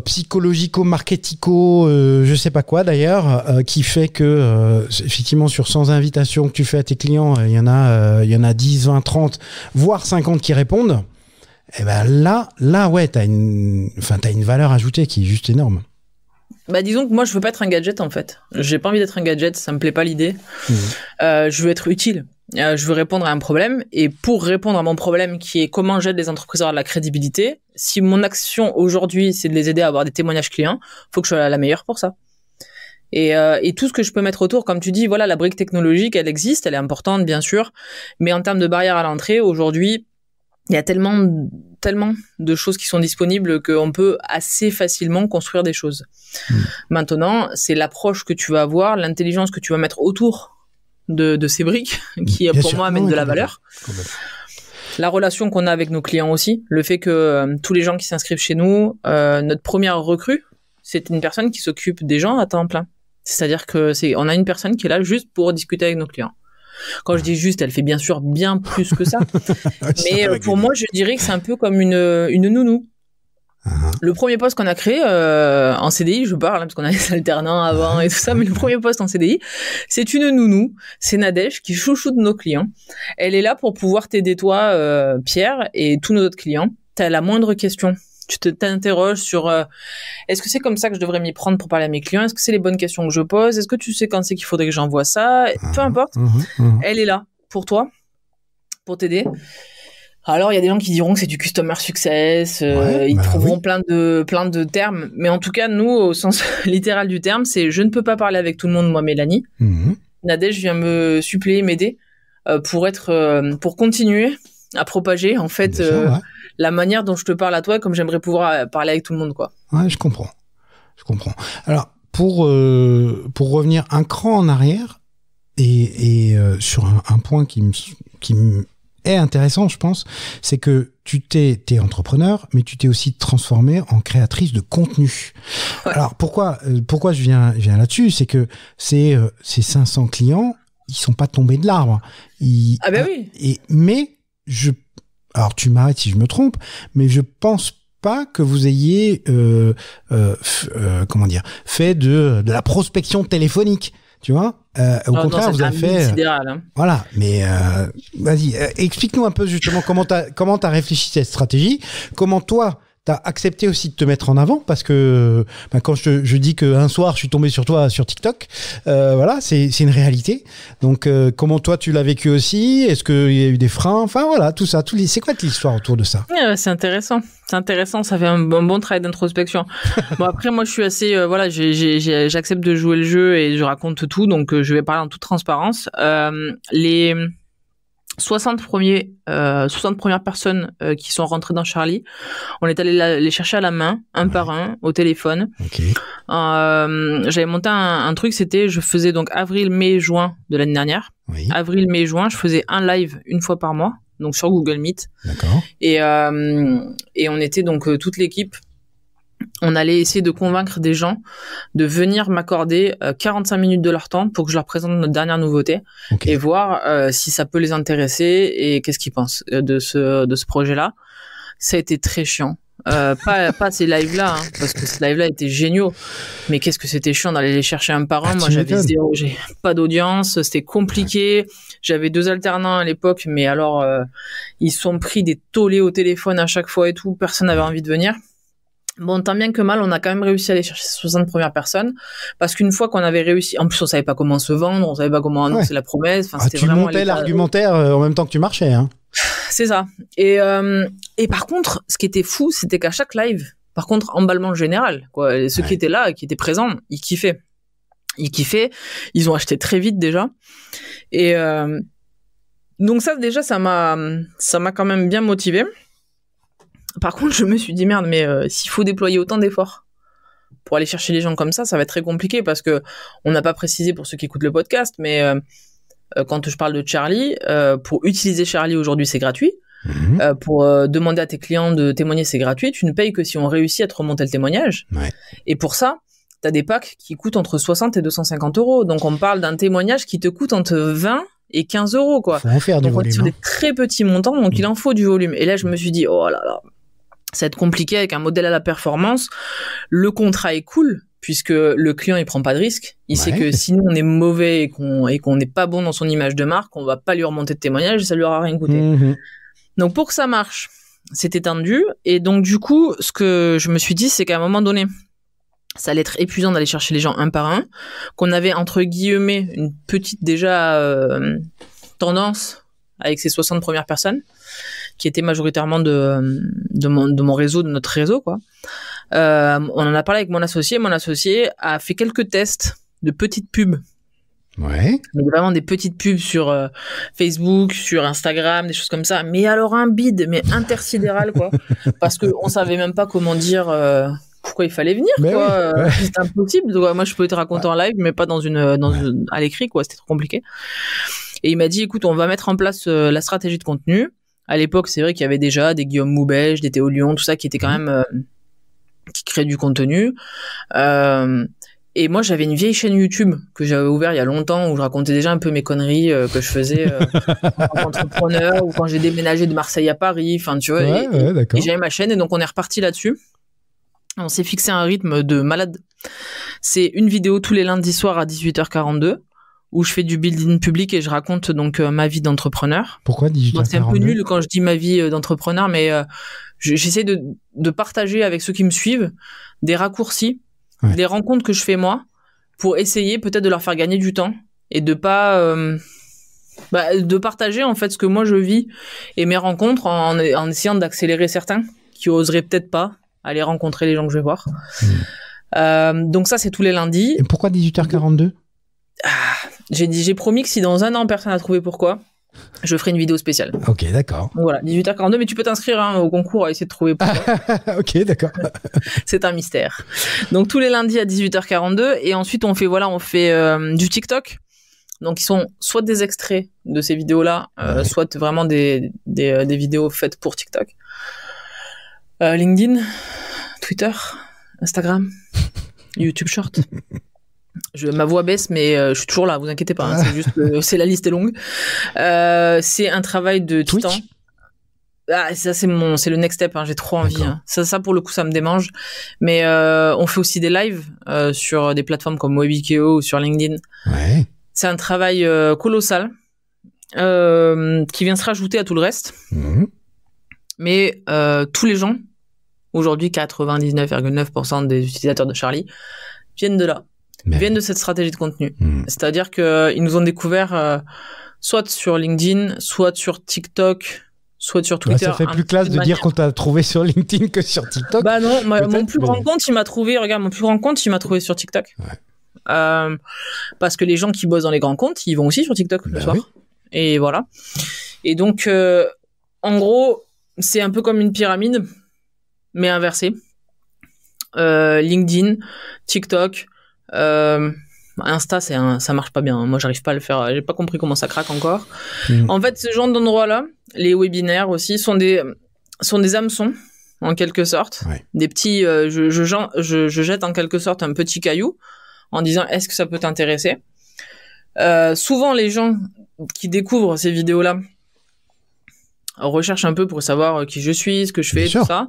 psychologico-marketico, je sais pas quoi d'ailleurs, qui fait que effectivement sur 100 invitations que tu fais à tes clients, il y en a 10, 20, 30, voire 50 qui répondent. Et ben là ouais, t'as une valeur ajoutée qui est juste énorme. Bah disons que moi je veux pas être un gadget en fait. J'ai pas envie d'être un gadget, ça me plaît pas l'idée. Je veux être utile. Je veux répondre à un problème, et pour répondre à mon problème qui est comment j'aide les entreprises à avoir de la crédibilité, si mon action aujourd'hui c'est de les aider à avoir des témoignages clients, faut que je sois la meilleure pour ça. Et tout ce que je peux mettre autour, comme tu dis, voilà, la brique technologique, elle existe, elle est importante bien sûr, mais en termes de barrière à l'entrée, aujourd'hui, il y a tellement de choses qui sont disponibles qu'on peut assez facilement construire des choses. Maintenant, c'est l'approche que tu vas avoir, l'intelligence que tu vas mettre autour de ces briques qui, pour moi, amènent de la valeur. La relation qu'on a avec nos clients aussi, le fait que tous les gens qui s'inscrivent chez nous, notre première recrue, c'est une personne qui s'occupe des gens à temps plein. C'est-à-dire que on a une personne qui est là juste pour discuter avec nos clients. Quand je dis juste, elle fait bien sûr bien plus que ça. Mais pour moi, je dirais que c'est un peu comme une nounou. Le premier poste qu'on a créé en CDI, je parle parce qu'on a des alternants avant et tout ça, mais le premier poste en CDI, c'est une nounou, c'est Nadège qui chouchoute nos clients. Elle est là pour pouvoir t'aider toi, Pierre, et tous nos autres clients. T'as la moindre question, tu t'interroges sur est-ce que c'est comme ça que je devrais m'y prendre pour parler à mes clients, est-ce que c'est les bonnes questions que je pose, est-ce que tu sais quand c'est qu'il faudrait que j'envoie ça, peu importe, elle est là pour toi, pour t'aider. Alors, il y a des gens qui diront que c'est du customer success, ils trouveront plein de termes, mais en tout cas, nous, au sens littéral du terme, c'est je ne peux pas parler avec tout le monde, moi, Mélanie. Nadège vient me suppléer, m'aider pour continuer à propager, en fait, la manière dont je te parle à toi, comme j'aimerais pouvoir parler avec tout le monde, quoi. Ouais, je comprends. Alors, pour revenir un cran en arrière et sur un point qui me est intéressant, je pense, c'est que t'es entrepreneur, mais tu t'es aussi transformée en créatrice de contenu. Ouais. Alors, pourquoi je viens là-dessus, c'est que ces 500 clients, ils sont pas tombés de l'arbre. Oui. Alors, tu m'arrêtes si je me trompe, mais je pense pas que vous ayez, fait de la prospection téléphonique. Tu vois, au contraire, vous avez fait. Voilà, mais vas-y, explique-nous un peu justement comment t'as réfléchi cette stratégie, comment toi t'as accepté aussi de te mettre en avant, parce que quand je dis qu'un soir je suis tombé sur toi sur TikTok, voilà, c'est une réalité. Donc comment toi tu l'as vécu aussi, est-ce qu'il y a eu des freins, enfin voilà, tout ça, c'est quoi l'histoire autour de ça? C'est intéressant, ça fait un bon travail d'introspection. Bon, après moi je suis assez j'accepte de jouer le jeu et je raconte tout, donc je vais parler en toute transparence. Les 60 premières personnes qui sont rentrées dans Charlie, on est allé les chercher à la main, un par un, au téléphone. Okay. J'avais monté un truc, je faisais donc avril, mai, juin de l'année dernière. Oui. Avril, mai, juin, je faisais un live une fois par mois, donc sur Google Meet. D'accord. Et on était donc toute l'équipe. On allait essayer de convaincre des gens de venir m'accorder 45 minutes de leur temps pour que je leur présente notre dernière nouveauté, et voir si ça peut les intéresser et qu'est-ce qu'ils pensent de ce projet-là. Ça a été très chiant. Pas ces lives-là, parce que ces lives-là étaient géniaux. Mais qu'est-ce que c'était chiant d'aller les chercher un par un. Moi, j'ai pas d'audience, c'était compliqué. J'avais 2 alternants à l'époque, mais alors, ils sont pris des tollés au téléphone à chaque fois et tout. Personne n'avait envie de venir. Bon, tant bien que mal, on a quand même réussi à aller chercher 60 premières personnes, parce qu'une fois qu'on avait réussi, en plus on savait pas comment se vendre, on savait pas comment annoncer la promesse. Enfin, c'était tu vraiment montais l'argumentaire en même temps que tu marchais, hein. C'est ça. Et par contre, ce qui était fou, c'était qu'à chaque live, par contre, emballement général, quoi. Ceux qui étaient là, qui étaient présents, ils kiffaient. Ils ont acheté très vite déjà. Et donc ça, déjà, ça m'a quand même bien motivé. Par contre, je me suis dit, merde, mais s'il faut déployer autant d'efforts pour aller chercher les gens comme ça va être très compliqué, parce que on n'a pas précisé pour ceux qui écoutent le podcast, mais quand je parle de Charlie, pour utiliser Charlie aujourd'hui, c'est gratuit. Pour demander à tes clients de témoigner, c'est gratuit. Tu ne payes que si on réussit à te remonter le témoignage. Ouais. Et pour ça, tu as des packs qui coûtent entre 60 et 250 euros. Donc, on parle d'un témoignage qui te coûte entre 20 et 15 euros, quoi. Faut en faire du volume. Donc, on est sur des très petits montants, donc il en faut du volume. Et là, je me suis dit, oh là là, ça va être compliqué avec un modèle à la performance. Le contrat est cool, puisque le client, il prend pas de risque. Il sait que si nous, on est mauvais et qu'on n'est pas bon dans son image de marque, on va pas lui remonter de témoignage et ça lui aura rien coûté. Donc, pour que ça marche, c'est étendu. Et donc, du coup, ce que je me suis dit, c'est qu'à un moment donné, ça allait être épuisant d'aller chercher les gens un par un, qu'on avait, entre guillemets, une petite, déjà, tendance avec ces 60 premières personnes, qui étaient majoritairement de mon réseau, de notre réseau, quoi. On en a parlé avec mon associé. Mon associé a fait quelques tests de petites pubs. Ouais. Donc vraiment des petites pubs sur Facebook, sur Instagram, des choses comme ça. Mais alors un bide, mais intersidéral, quoi. Parce que on savait même pas comment dire pourquoi il fallait venir, quoi. Oui, c'était impossible. Donc, moi, je peux te raconter en live, mais pas à l'écrit, quoi. C'était trop compliqué. Et il m'a dit, écoute, on va mettre en place la stratégie de contenu. À l'époque, c'est vrai qu'il y avait déjà des Guillaume Moubège, des Théo Lyon, tout ça qui était quand même qui créait du contenu. Et moi, j'avais une vieille chaîne YouTube que j'avais ouverte il y a longtemps où je racontais déjà un peu mes conneries que je faisais en tant qu'entrepreneur ou quand j'ai déménagé de Marseille à Paris. Enfin, tu vois. Et j'avais ma chaîne et donc on est reparti là-dessus. On s'est fixé un rythme de malade. C'est une vidéo tous les lundis soirs à 18h42 où je fais du building public et je raconte donc ma vie d'entrepreneur. Pourquoi 18h42 ? Bon, c'est un peu nul quand je dis ma vie d'entrepreneur, mais j'essaie de partager avec ceux qui me suivent des raccourcis, des rencontres que je fais moi, pour essayer peut-être de leur faire gagner du temps et de pas de partager en fait ce que moi je vis et mes rencontres en essayant d'accélérer certains qui oseraient peut-être pas aller rencontrer les gens que je vais voir. Donc ça c'est tous les lundis. Et pourquoi 18h42 ? J'ai promis que si dans un an personne n'a trouvé pourquoi, je ferai une vidéo spéciale. Ok, d'accord. Donc voilà, 18h42, mais tu peux t'inscrire au concours à essayer de trouver pourquoi. Ok, d'accord. C'est un mystère. Donc tous les lundis à 18h42 et ensuite on fait du TikTok. Donc ils sont soit des extraits de ces vidéos-là, soit vraiment des vidéos faites pour TikTok. LinkedIn, Twitter, Instagram, YouTube Short. Ma voix baisse, mais je suis toujours là, vous inquiétez pas. C'est juste c'est la liste est longue. C'est un travail de titan. Ça c'est le next step. J'ai trop envie. Ça pour le coup ça me démange. Mais on fait aussi des lives sur des plateformes comme Webikeo ou sur LinkedIn. Ouais. C'est un travail colossal qui vient se rajouter à tout le reste. Mais tous les gens aujourd'hui, 99,9% des utilisateurs de Charlie viennent de là. Viennent de cette stratégie de contenu. C'est-à-dire qu'ils nous ont découvert soit sur LinkedIn, soit sur TikTok, soit sur Twitter. Ça fait plus classe de dire qu'on t'a trouvé sur LinkedIn que sur TikTok. Bah non, mon plus grand compte, il m'a trouvé sur TikTok. Ouais. Parce que les gens qui bossent dans les grands comptes, ils vont aussi sur TikTok le soir. Oui. Et voilà. Et donc, en gros, c'est un peu comme une pyramide, mais inversée. LinkedIn, TikTok, Insta, ça marche pas bien. Moi, j'arrive pas à le faire. J'ai pas compris comment ça craque encore. En fait, ce genre d'endroits-là, les webinaires aussi, sont des hameçons, en quelque sorte. Ouais. Des petits, je jette en quelque sorte un petit caillou en disant, est-ce que ça peut t'intéresser? Souvent, les gens qui découvrent ces vidéos-là recherchent un peu pour savoir qui je suis, ce que je fais, tout ça.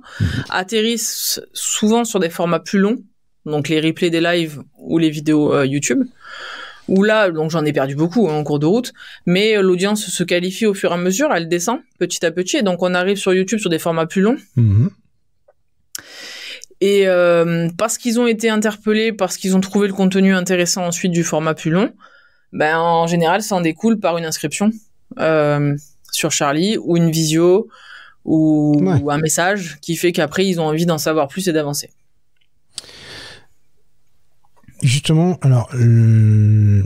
Atterrissent souvent sur des formats plus longs. Donc les replays des lives ou les vidéos YouTube, où là, donc j'en ai perdu beaucoup en cours de route, mais l'audience se qualifie au fur et à mesure, elle descend petit à petit, et donc on arrive sur YouTube sur des formats plus longs. Et parce qu'ils ont été interpellés, parce qu'ils ont trouvé le contenu intéressant ensuite du format plus long, ben en général ça en découle par une inscription sur Charlie, ou une visio, ou un message qui fait qu'après ils ont envie d'en savoir plus et d'avancer. Justement, alors, tu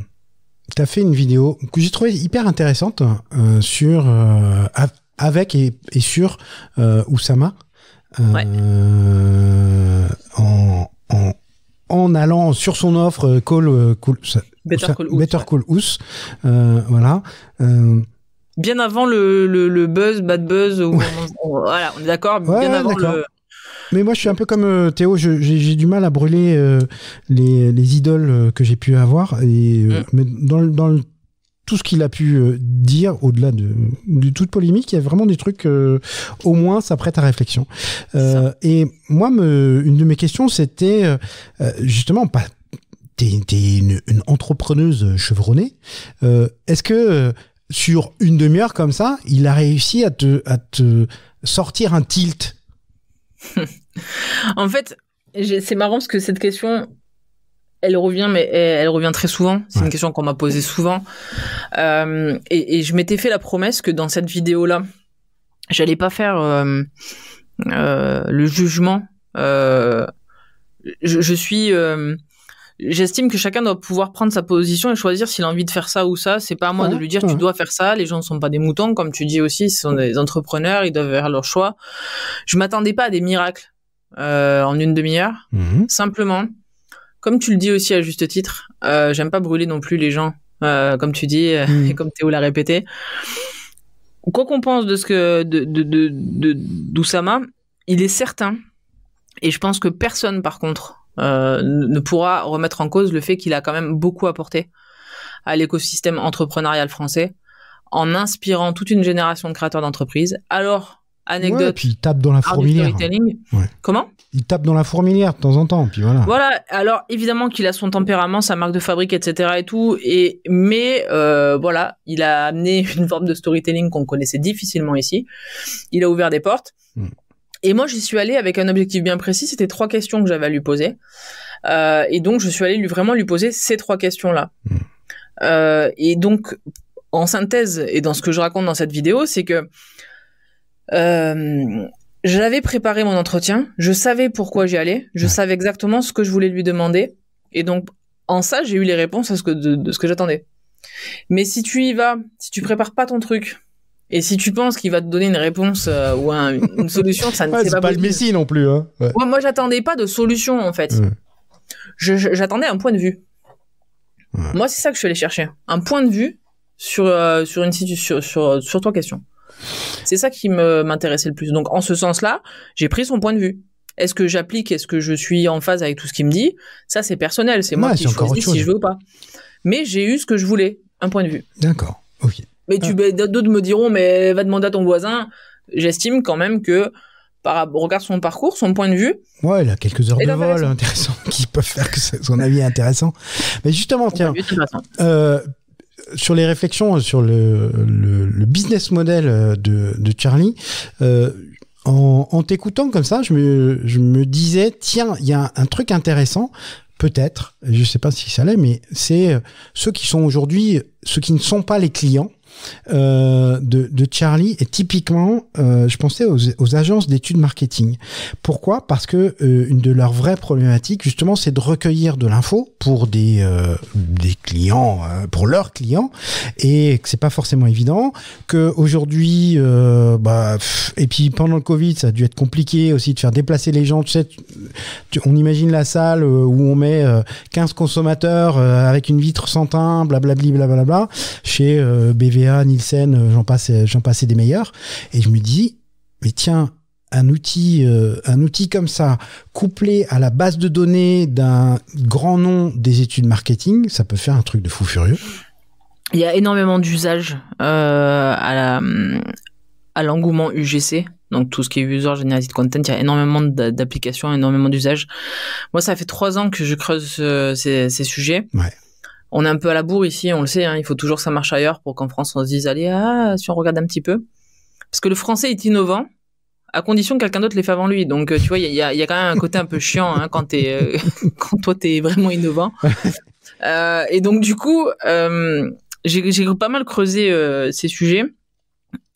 as fait une vidéo que j'ai trouvée hyper intéressante sur avec et sur Oussama en allant sur son offre Better Call Ous, voilà. Bien avant le buzz, bad buzz, voilà, on est d'accord. Bien avant le. Mais moi, je suis un peu comme Théo. J'ai du mal à brûler les idoles que j'ai pu avoir. Mais dans tout ce qu'il a pu dire, au-delà de toute polémique, il y a vraiment des trucs, au moins, ça prête à réflexion. Et moi, une de mes questions, c'était justement, t'es une entrepreneuse chevronnée. Est-ce que sur une demi-heure comme ça, il a réussi à te sortir un tilt? En fait, c'est marrant parce que cette question, elle revient, mais elle revient très souvent. C'est une question qu'on m'a posée souvent. Et je m'étais fait la promesse que dans cette vidéo-là, j'allais pas faire le jugement. J'estime que chacun doit pouvoir prendre sa position et choisir s'il a envie de faire ça ou ça. C'est pas à moi de lui dire tu dois faire ça. Les gens ne sont pas des moutons, comme tu dis aussi. Ce sont des entrepreneurs, ils doivent faire leur choix. Je m'attendais pas à des miracles en une demi-heure. Simplement, comme tu le dis aussi à juste titre, j'aime pas brûler non plus les gens, comme tu dis et comme Théo l'a répété. quoi qu'on pense de ce que d'Oussama, il est certain, et je pense que personne, par contre, ne pourra remettre en cause le fait qu'il a quand même beaucoup apporté à l'écosystème entrepreneurial français en inspirant toute une génération de créateurs d'entreprises. Alors, anecdote. Ouais, puis il tape dans la fourmilière. Ouais. Comment ? Il tape dans la fourmilière de temps en temps, puis voilà. Voilà. Alors, évidemment qu'il a son tempérament, sa marque de fabrique, etc. et tout. Mais voilà, il a amené une forme de storytelling qu'on connaissait difficilement ici. Il a ouvert des portes. Et moi, j'y suis allée avec un objectif bien précis. C'était 3 questions que j'avais à lui poser. Et donc, je suis allée vraiment lui poser ces 3 questions-là. Et donc, en synthèse, et dans ce que je raconte dans cette vidéo, c'est que j'avais préparé mon entretien, je savais pourquoi j'y allais, je savais exactement ce que je voulais lui demander, et donc en ça j'ai eu les réponses à de ce que j'attendais. Mais si tu y vas, si tu prépares pas ton truc, et si tu penses qu'il va te donner une réponse ou une solution, ça ne c'est pas le Messie non plus. Hein. Ouais. Moi j'attendais pas de solution en fait. J'attendais un point de vue. Moi c'est ça que je suis allé chercher, un point de vue sur toi question. C'est ça qui m'intéressait le plus. Donc, en ce sens-là, j'ai pris son point de vue. Est-ce que j'applique, est-ce que je suis en phase avec tout ce qu'il me dit ? Ça, c'est personnel. C'est moi qui choisis si je veux ou pas. Mais j'ai eu ce que je voulais, un point de vue. D'accord, ok. Mais d'autres me diront, mais va demander à ton voisin. J'estime quand même que, regarde son parcours, son point de vue. Ouais, il a quelques heures de vol intéressants qui peuvent faire que son avis est intéressant. Mais justement, tiens, sur les réflexions sur le business model de Charlie, en t'écoutant comme ça, je me disais, tiens, il y a un truc intéressant, peut-être, je sais pas si ça l'est, mais c'est ceux qui sont aujourd'hui, ceux qui ne sont pas les clients de Charlie, et typiquement je pensais aux agences d'études marketing. Pourquoi ? Parce que une de leurs vraies problématiques justement, c'est de recueillir de l'info pour des clients, pour leurs clients, et que c'est pas forcément évident, que aujourd'hui et puis pendant le Covid ça a dû être compliqué aussi de faire déplacer les gens. Tu sais, on imagine la salle où on met 15 consommateurs avec une vitre sans teint, blablabli blablabla, chez BVA, Nielsen, j'en passais des meilleurs, et je me dis, mais tiens, un outil comme ça, couplé à la base de données d'un grand nom des études marketing, ça peut faire un truc de fou furieux. Il y a énormément d'usages à l'engouement UGC, donc tout ce qui est User Generated Content, il y a énormément d'applications, énormément d'usages. Moi, ça fait 3 ans que je creuse ces sujets. Ouais. On est un peu à la bourre ici, on le sait, hein, il faut toujours que ça marche ailleurs pour qu'en France on se dise, allez, si on regarde un petit peu. Parce que le français est innovant, à condition que quelqu'un d'autre l'ait fait avant lui. Donc, tu vois, il y a quand même un côté un peu chiant quand toi t'es vraiment innovant. Et donc, du coup, j'ai pas mal creusé ces sujets.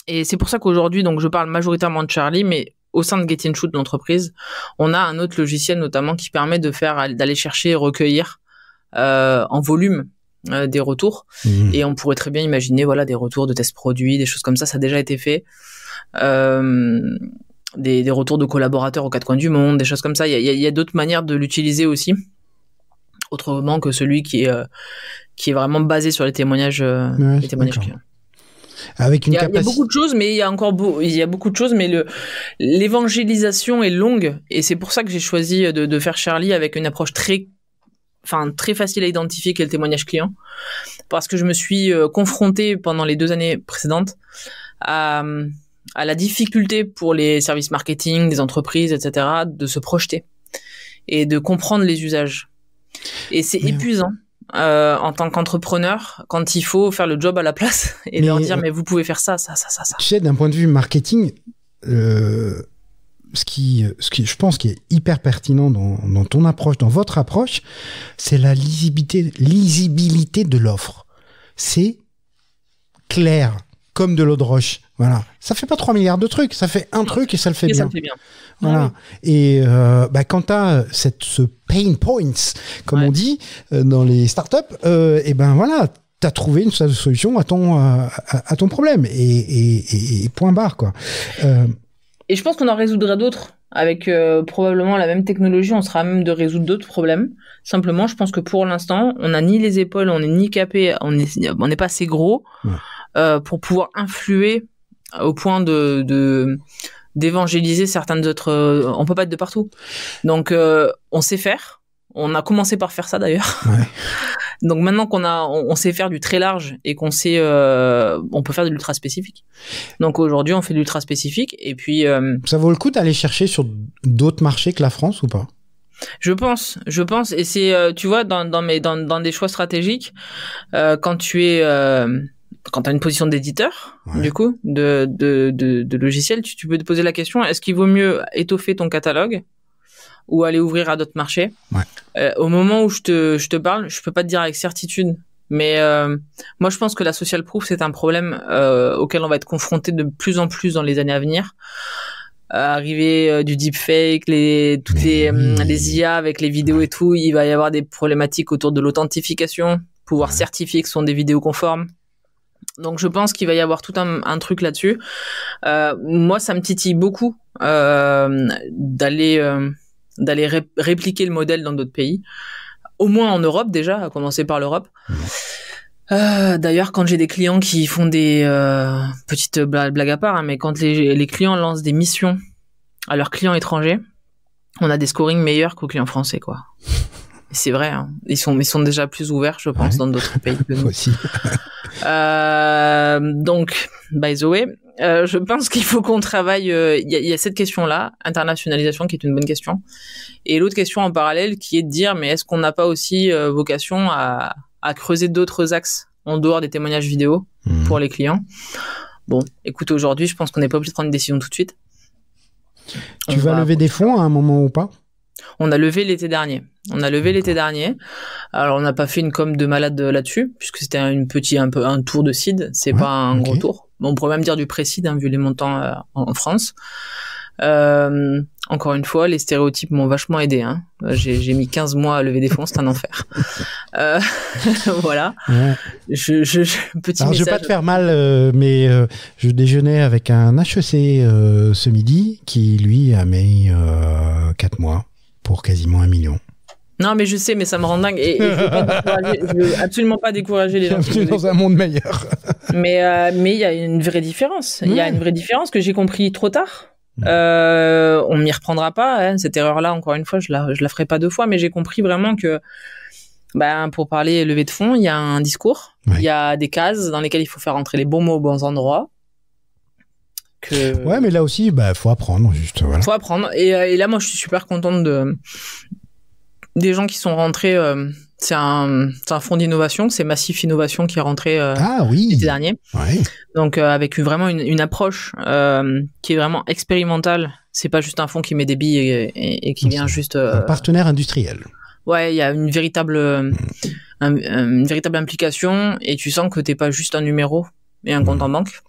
Et c'est pour ça qu'aujourd'hui, donc, je parle majoritairement de Charlie, mais au sein de Get In Shoot, l'entreprise, on a un autre logiciel notamment qui permet d'aller chercher et recueillir en volume des retours, et on pourrait très bien imaginer des retours de tests produits, des choses comme ça a déjà été fait, des retours de collaborateurs aux 4 coins du monde, des choses comme ça. Il y a d'autres manières de l'utiliser aussi, autrement que celui qui est vraiment basé sur les témoignages clients. Avec une il y a beaucoup de choses, mais il y a beaucoup de choses, mais l'évangélisation est longue, et c'est pour ça que j'ai choisi de faire Charlie avec une approche très facile à identifier, qui est le témoignage client, parce que je me suis confronté pendant les 2 années précédentes à la difficulté pour les services marketing, des entreprises, etc., de se projeter et de comprendre les usages. Et c'est épuisant en tant qu'entrepreneur quand il faut faire le job à la place et leur dire mais vous pouvez faire ça. Tu sais, d'un point de vue marketing, ce qui je pense qui est hyper pertinent dans ton approche, dans votre approche, c'est la lisibilité de l'offre. C'est clair, comme de l'eau de roche. Voilà. Ça fait pas 3 milliards de trucs, ça fait un truc et ça le fait bien. Ça le fait bien. Voilà. Et quand tu as ce pain points, comme on dit dans les startups, et ben voilà, tu as trouvé une solution à ton problème, et point barre, quoi. Et je pense qu'on en résoudra d'autres. Avec probablement la même technologie, on sera à même de résoudre d'autres problèmes. Simplement, je pense que pour l'instant, on n'a ni les épaules, on n'est ni capé, on n'est pas assez gros pour pouvoir influer au point d'évangéliser certaines autres. On peut pas être de partout. Donc, on sait faire. On a commencé par faire ça d'ailleurs. Ouais. Donc maintenant on sait faire du très large et qu'on sait, on peut faire de l'ultra spécifique. Donc aujourd'hui, on fait de l'ultra spécifique et puis. Ça vaut le coup d'aller chercher sur d'autres marchés que la France ou pas? Je pense, et c'est, tu vois, dans des choix stratégiques, quand quand t'as une position d'éditeur, du coup, de logiciel, tu peux te poser la question, est-ce qu'il vaut mieux étoffer ton catalogue ou aller ouvrir à d'autres marchés? Au moment où je te parle, je peux pas te dire avec certitude, mais moi je pense que la social proof c'est un problème auquel on va être confronté de plus en plus dans les années à venir. Arriver du deepfake, les IA avec les vidéos et tout, il va y avoir des problématiques autour de l'authentification, pouvoir certifier que ce sont des vidéos conformes. Donc je pense qu'il va y avoir tout un truc là-dessus. Moi ça me titille beaucoup d'aller répliquer le modèle dans d'autres pays, au moins en Europe déjà, à commencer par l'Europe. D'ailleurs, quand j'ai des clients qui font des petites blagues à part, hein, mais quand les clients lancent des missions à leurs clients étrangers, on a des scorings meilleurs qu'aux clients français, quoi. Et c'est vrai, hein. Ils sont déjà plus ouverts, je pense, dans d'autres pays que nous. Aussi. Donc, by the way, je pense qu'il faut qu'on travaille. Il y a cette question-là, internationalisation, qui est une bonne question, et l'autre question en parallèle, qui est de dire, mais est-ce qu'on n'a pas aussi vocation à creuser d'autres axes en dehors des témoignages vidéo pour les clients? Bon, écoute, aujourd'hui, je pense qu'on n'est pas obligé de prendre une décision tout de suite. Tu vas lever des fonds à un moment ou pas? On a levé l'été dernier. Alors, on n'a pas fait une com de malade là-dessus, puisque c'était un tour de seed. C'est pas un gros tour. On pourrait même dire du pré-seed, hein, vu les montants en France. Encore une fois, les stéréotypes m'ont vachement aidé, hein. J'ai mis 15 mois à lever des fonds, c'est un enfer. Voilà. Ouais. Petit Alors, message. je vais pas te faire mal, mais je déjeunais avec un HEC ce midi qui, lui, a mis 4 mois pour quasiment 1 million. Non, mais je sais, mais ça me rend dingue. Et je veux absolument pas décourager les gens. Bienvenue dans un monde meilleur. Mais il y a une vraie différence. Il y a une vraie différence que j'ai compris trop tard. On m'y reprendra pas, hein. Cette erreur-là, encore une fois, je la ferai pas 2 fois, mais j'ai compris vraiment que, pour parler levée de fonds, il y a un discours, il y a des cases dans lesquelles il faut faire entrer les bons mots aux bons endroits. Ouais, mais là aussi, faut apprendre, juste, voilà. Faut apprendre. Et là, moi, je suis super contente des gens qui sont rentrés. C'est un fonds d'innovation, c'est Massif Innovation qui est rentré l'été dernier. Ouais. Donc avec vraiment une approche qui est vraiment expérimentale. C'est pas juste un fonds qui met des billes et qui vient juste. Un partenaire industriel. Ouais, il y a une véritable implication et tu sens que t'es pas juste un numéro et un compte en banque.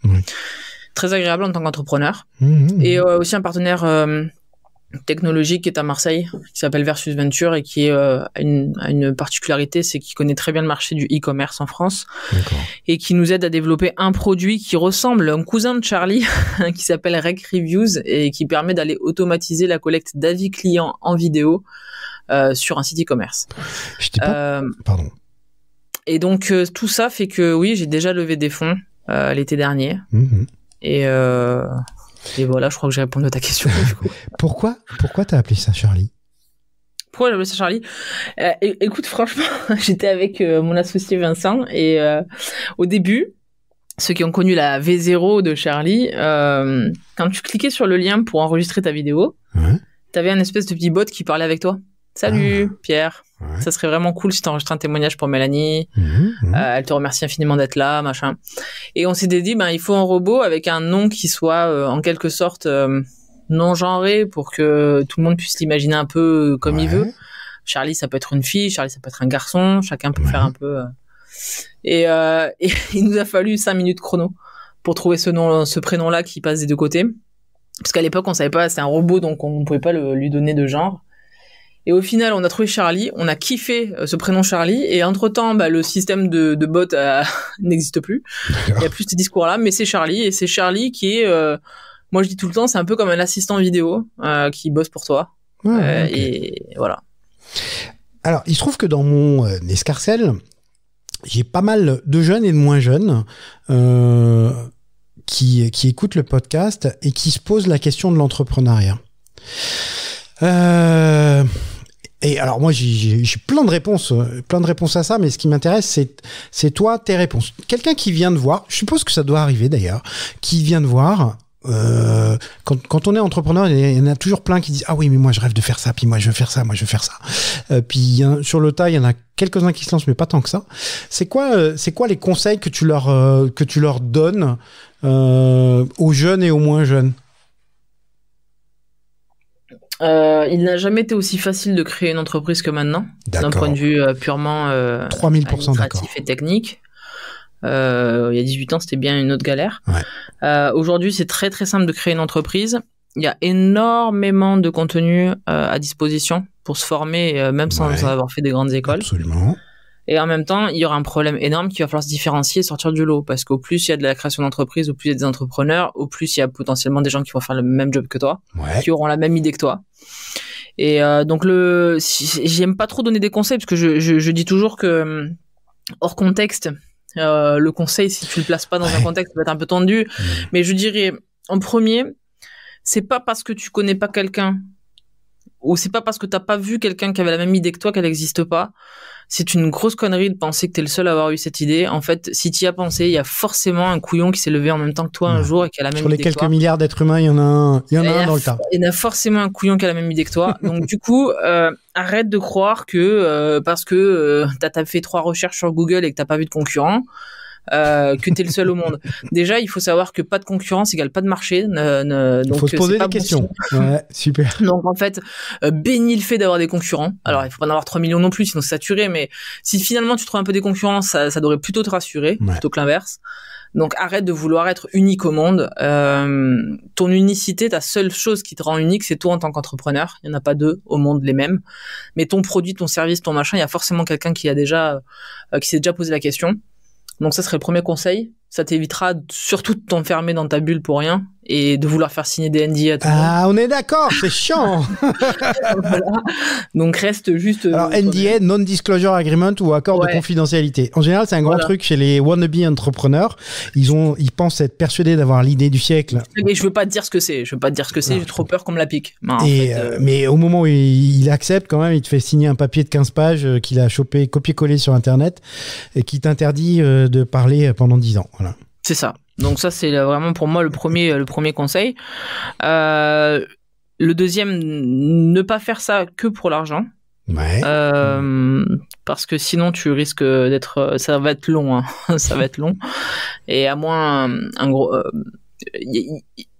Très agréable en tant qu'entrepreneur. Et aussi un partenaire technologique qui est à Marseille, qui s'appelle Versus Venture et qui a une particularité, c'est qu'il connaît très bien le marché du e-commerce en France. D'accord. Et qui nous aide à développer un produit qui ressemble à un cousin de Charlie qui s'appelle Rec Reviews et qui permet d'aller automatiser la collecte d'avis clients en vidéo sur un site e-commerce. Pardon. Et donc tout ça fait que oui, j'ai déjà levé des fonds l'été dernier. Et voilà, je crois que j'ai répondu à ta question. Du coup. Pourquoi t'as appelé ça Charlie? Pourquoi j'ai appelé ça Charlie? Écoute, franchement, j'étais avec mon associé Vincent et au début, ceux qui ont connu la V0 de Charlie, quand tu cliquais sur le lien pour enregistrer ta vidéo, t'avais un espèce de petit bot qui parlait avec toi. Salut Pierre, ça serait vraiment cool si t'enregistrais un témoignage pour Mélanie. Elle te remercie infiniment d'être là, machin. Et on s'est dit, il faut un robot avec un nom qui soit en quelque sorte non genré pour que tout le monde puisse l'imaginer un peu comme il veut. Charlie, ça peut être une fille, Charlie, ça peut être un garçon, chacun peut faire un peu. Et il nous a fallu 5 minutes chrono pour trouver ce prénom-là qui passe des deux côtés. Parce qu'à l'époque, on savait pas, c'était un robot, donc on pouvait pas lui donner de genre. Et au final, on a trouvé Charlie, on a kiffé ce prénom Charlie, et entre-temps, le système de bot n'existe plus. Il n'y a plus ce discours-là, mais c'est Charlie, et c'est Charlie qui est, moi je dis tout le temps, c'est un peu comme un assistant vidéo qui bosse pour toi. Okay. Et voilà. Alors, il se trouve que dans mon escarcelle, j'ai pas mal de jeunes et de moins jeunes qui écoutent le podcast et qui se posent la question de l'entrepreneuriat. Et alors moi j'ai plein de réponses à ça, mais ce qui m'intéresse c'est toi, tes réponses. Quelqu'un qui vient de voir, je suppose que ça doit arriver d'ailleurs, qui vient de voir. Quand on est entrepreneur, il y en a toujours plein qui disent ah oui mais moi je rêve de faire ça, puis moi je veux faire ça, puis sur le tas il y en a quelques-uns qui se lancent mais pas tant que ça. C'est quoi les conseils que tu leur donnes aux jeunes et aux moins jeunes? Il n'a jamais été aussi facile de créer une entreprise que maintenant, d'un point de vue purement 3000% administratif et technique. Il y a 18 ans, c'était bien une autre galère. Ouais. Aujourd'hui, c'est très très simple de créer une entreprise. Il y a énormément de contenu à disposition pour se former, même sans avoir fait des grandes écoles. Absolument. Et en même temps, il y aura un problème énorme qu'il va falloir se différencier et sortir du lot. Parce qu'au plus il y a de la création d'entreprise, au plus il y a des entrepreneurs, au plus il y a potentiellement des gens qui vont faire le même job que toi, qui auront la même idée que toi. Et donc j'aime pas trop donner des conseils parce que je dis toujours que hors contexte, le conseil, si tu le places pas dans un contexte, ça va être un peu tendu. Mais je dirais, en premier, c'est pas parce que tu connais pas quelqu'un ou c'est pas parce que t'as pas vu quelqu'un qui avait la même idée que toi qu'elle n'existe pas. C'est une grosse connerie de penser que t'es le seul à avoir eu cette idée. En fait, si t'y as pensé, il y a forcément un couillon qui s'est levé en même temps que toi un jour et qui a la même idée que toi. Sur les quelques milliards d'êtres humains, il y en a un dans le tas. Il y en a forcément un couillon qui a la même idée que toi. Donc du coup, arrête de croire que parce que t'as fait 3 recherches sur Google et que t'as pas vu de concurrent, que t'es le seul au monde. Déjà, il faut savoir que pas de concurrence égale pas de marché. Il faut se poser des questions. Ouais, super. Donc en fait, bénis le fait d'avoir des concurrents. Alors il faut pas en avoir 3 millions non plus, sinon c'est saturé. Mais si finalement tu trouves un peu des concurrents, ça devrait plutôt te rassurer, plutôt que l'inverse. Donc arrête de vouloir être unique au monde. Ton unicité, ta seule chose qui te rend unique, c'est toi en tant qu'entrepreneur. Il y en a pas 2 au monde les mêmes. Mais ton produit, ton service, ton machin, il y a forcément quelqu'un qui s'est déjà posé la question. Donc ça serait le premier conseil. Ça t'évitera surtout de t'enfermer dans ta bulle pour rien et de vouloir faire signer des NDA à tout le monde. Ah, on est d'accord, c'est chiant. Voilà. Donc reste juste... Alors NDA, Non-Disclosure Agreement ou accord de confidentialité. En général, c'est un grand truc chez les wannabe entrepreneurs. Ils pensent être persuadés d'avoir l'idée du siècle. Mais je veux pas te dire ce que c'est. J'ai trop peur qu'on me la pique. Mais au moment où il accepte, quand même, il te fait signer un papier de 15 pages qu'il a chopé, copié-collé sur Internet et qui t'interdit de parler pendant 10 ans. Voilà. C'est ça. Donc ça, c'est vraiment pour moi le premier conseil. Le deuxième, ne pas faire ça que pour l'argent. Ouais. Parce que sinon tu risques ça va être long, hein. Ça va être long. Et à moins un gros,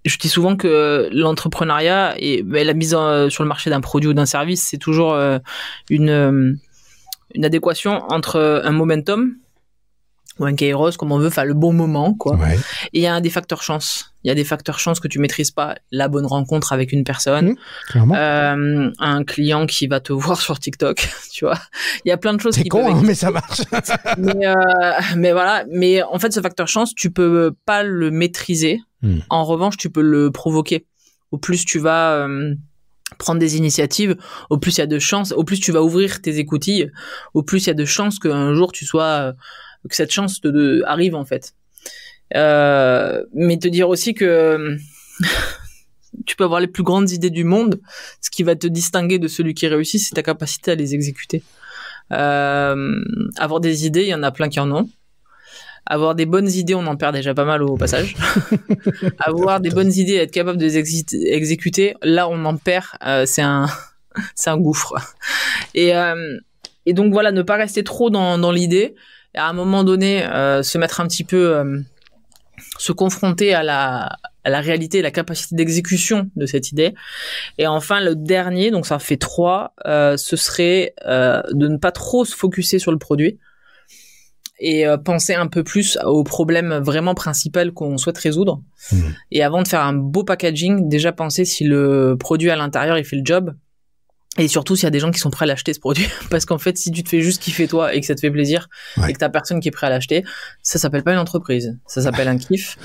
je dis souvent que l'entrepreneuriat et la mise sur le marché d'un produit ou d'un service, c'est toujours une adéquation entre un momentum ou un kairos, comme on veut, enfin le bon moment, quoi. Ouais. Et il y a des facteurs chance. Il y a des facteurs chance que tu maîtrises pas. La bonne rencontre avec une personne, un client qui va te voir sur TikTok, tu vois. Il y a plein de choses. C'est con, hein, mais ça marche. mais voilà. Mais en fait, ce facteur chance, tu peux pas le maîtriser. En revanche, tu peux le provoquer. Au plus tu vas prendre des initiatives, au plus il y a de chances. Au plus tu vas ouvrir tes écoutilles, au plus il y a de chances qu'un jour tu sois que cette chance arrive en fait. Mais te dire aussi que tu peux avoir les plus grandes idées du monde, ce qui va te distinguer de celui qui réussit, c'est ta capacité à les exécuter. Avoir des idées, il y en a plein qui en ont. Avoir des bonnes idées, on en perd déjà pas mal au passage. Avoir des bonnes idées, être capable de les exécuter, là on en perd, c'est un gouffre. Et donc voilà, ne pas rester trop dans l'idée. Et à un moment donné, se mettre un petit peu, se confronter à la réalité et la capacité d'exécution de cette idée. Et enfin, le dernier, donc ça fait 3, ce serait de ne pas trop se focuser sur le produit et penser un peu plus au problème vraiment principal qu'on souhaite résoudre. Et avant de faire un beau packaging, déjà penser si le produit à l'intérieur, il fait le job. Et surtout s'il y a des gens qui sont prêts à l'acheter ce produit, parce qu'en fait si tu te fais juste kiffer toi et que ça te fait plaisir et que t'as personne qui est prêt à l'acheter, ça s'appelle pas une entreprise, ça s'appelle un kiff,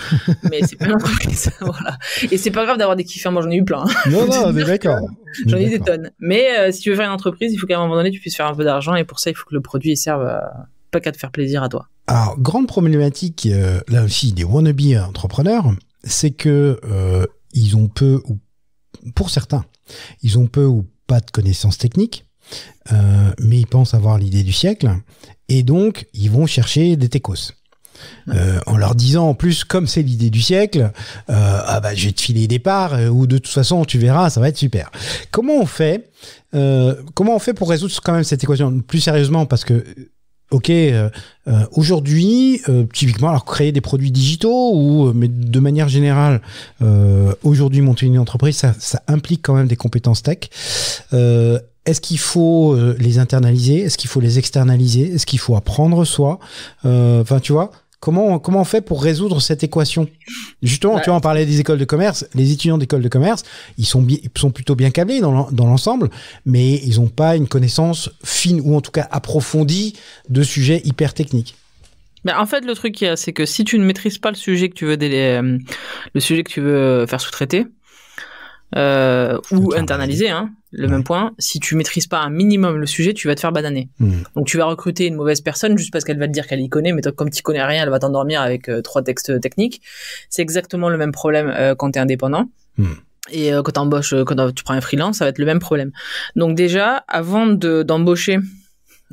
mais c'est pas une entreprise. Voilà. Et c'est pas grave d'avoir des kiffs, moi j'en ai eu plein. Non, on est d'accord. J'en ai eu des tonnes. Mais si tu veux faire une entreprise, il faut qu'à un moment donné tu puisses faire un peu d'argent et pour ça il faut que le produit il serve pas qu'à te faire plaisir à toi. Alors, grande problématique, là aussi, des wannabe entrepreneurs, c'est que ils ont peu, ou pour certains, ils ont peu ou pas de connaissances techniques, mais ils pensent avoir l'idée du siècle, et donc ils vont chercher des techos. En leur disant en plus, comme c'est l'idée du siècle, je vais te filer des parts, ou de toute façon tu verras, ça va être super. Comment on fait pour résoudre quand même cette équation plus sérieusement, parce que aujourd'hui, typiquement, alors créer des produits digitaux mais de manière générale, aujourd'hui monter une entreprise, ça implique quand même des compétences tech. Est-ce qu'il faut les internaliser? Est-ce qu'il faut les externaliser? Est-ce qu'il faut apprendre soi? Tu vois, comment on fait pour résoudre cette équation? Justement, tu vois, on parlait des écoles de commerce. Les étudiants d'écoles de commerce, ils sont plutôt bien câblés dans l'ensemble, mais ils n'ont pas une connaissance fine ou en tout cas approfondie de sujets hyper techniques. En fait, le truc, c'est que si tu ne maîtrises pas le sujet que tu veux faire sous-traiter, ou internaliser, même point. Si tu maîtrises pas un minimum le sujet, tu vas te faire bananer. Donc tu vas recruter une mauvaise personne juste parce qu'elle va te dire qu'elle y connaît, mais toi, comme tu connais rien, elle va t'endormir avec 3 textes techniques. C'est exactement le même problème quand tu es indépendant. Et quand tu prends un freelance, ça va être le même problème. Donc déjà, avant d'embaucher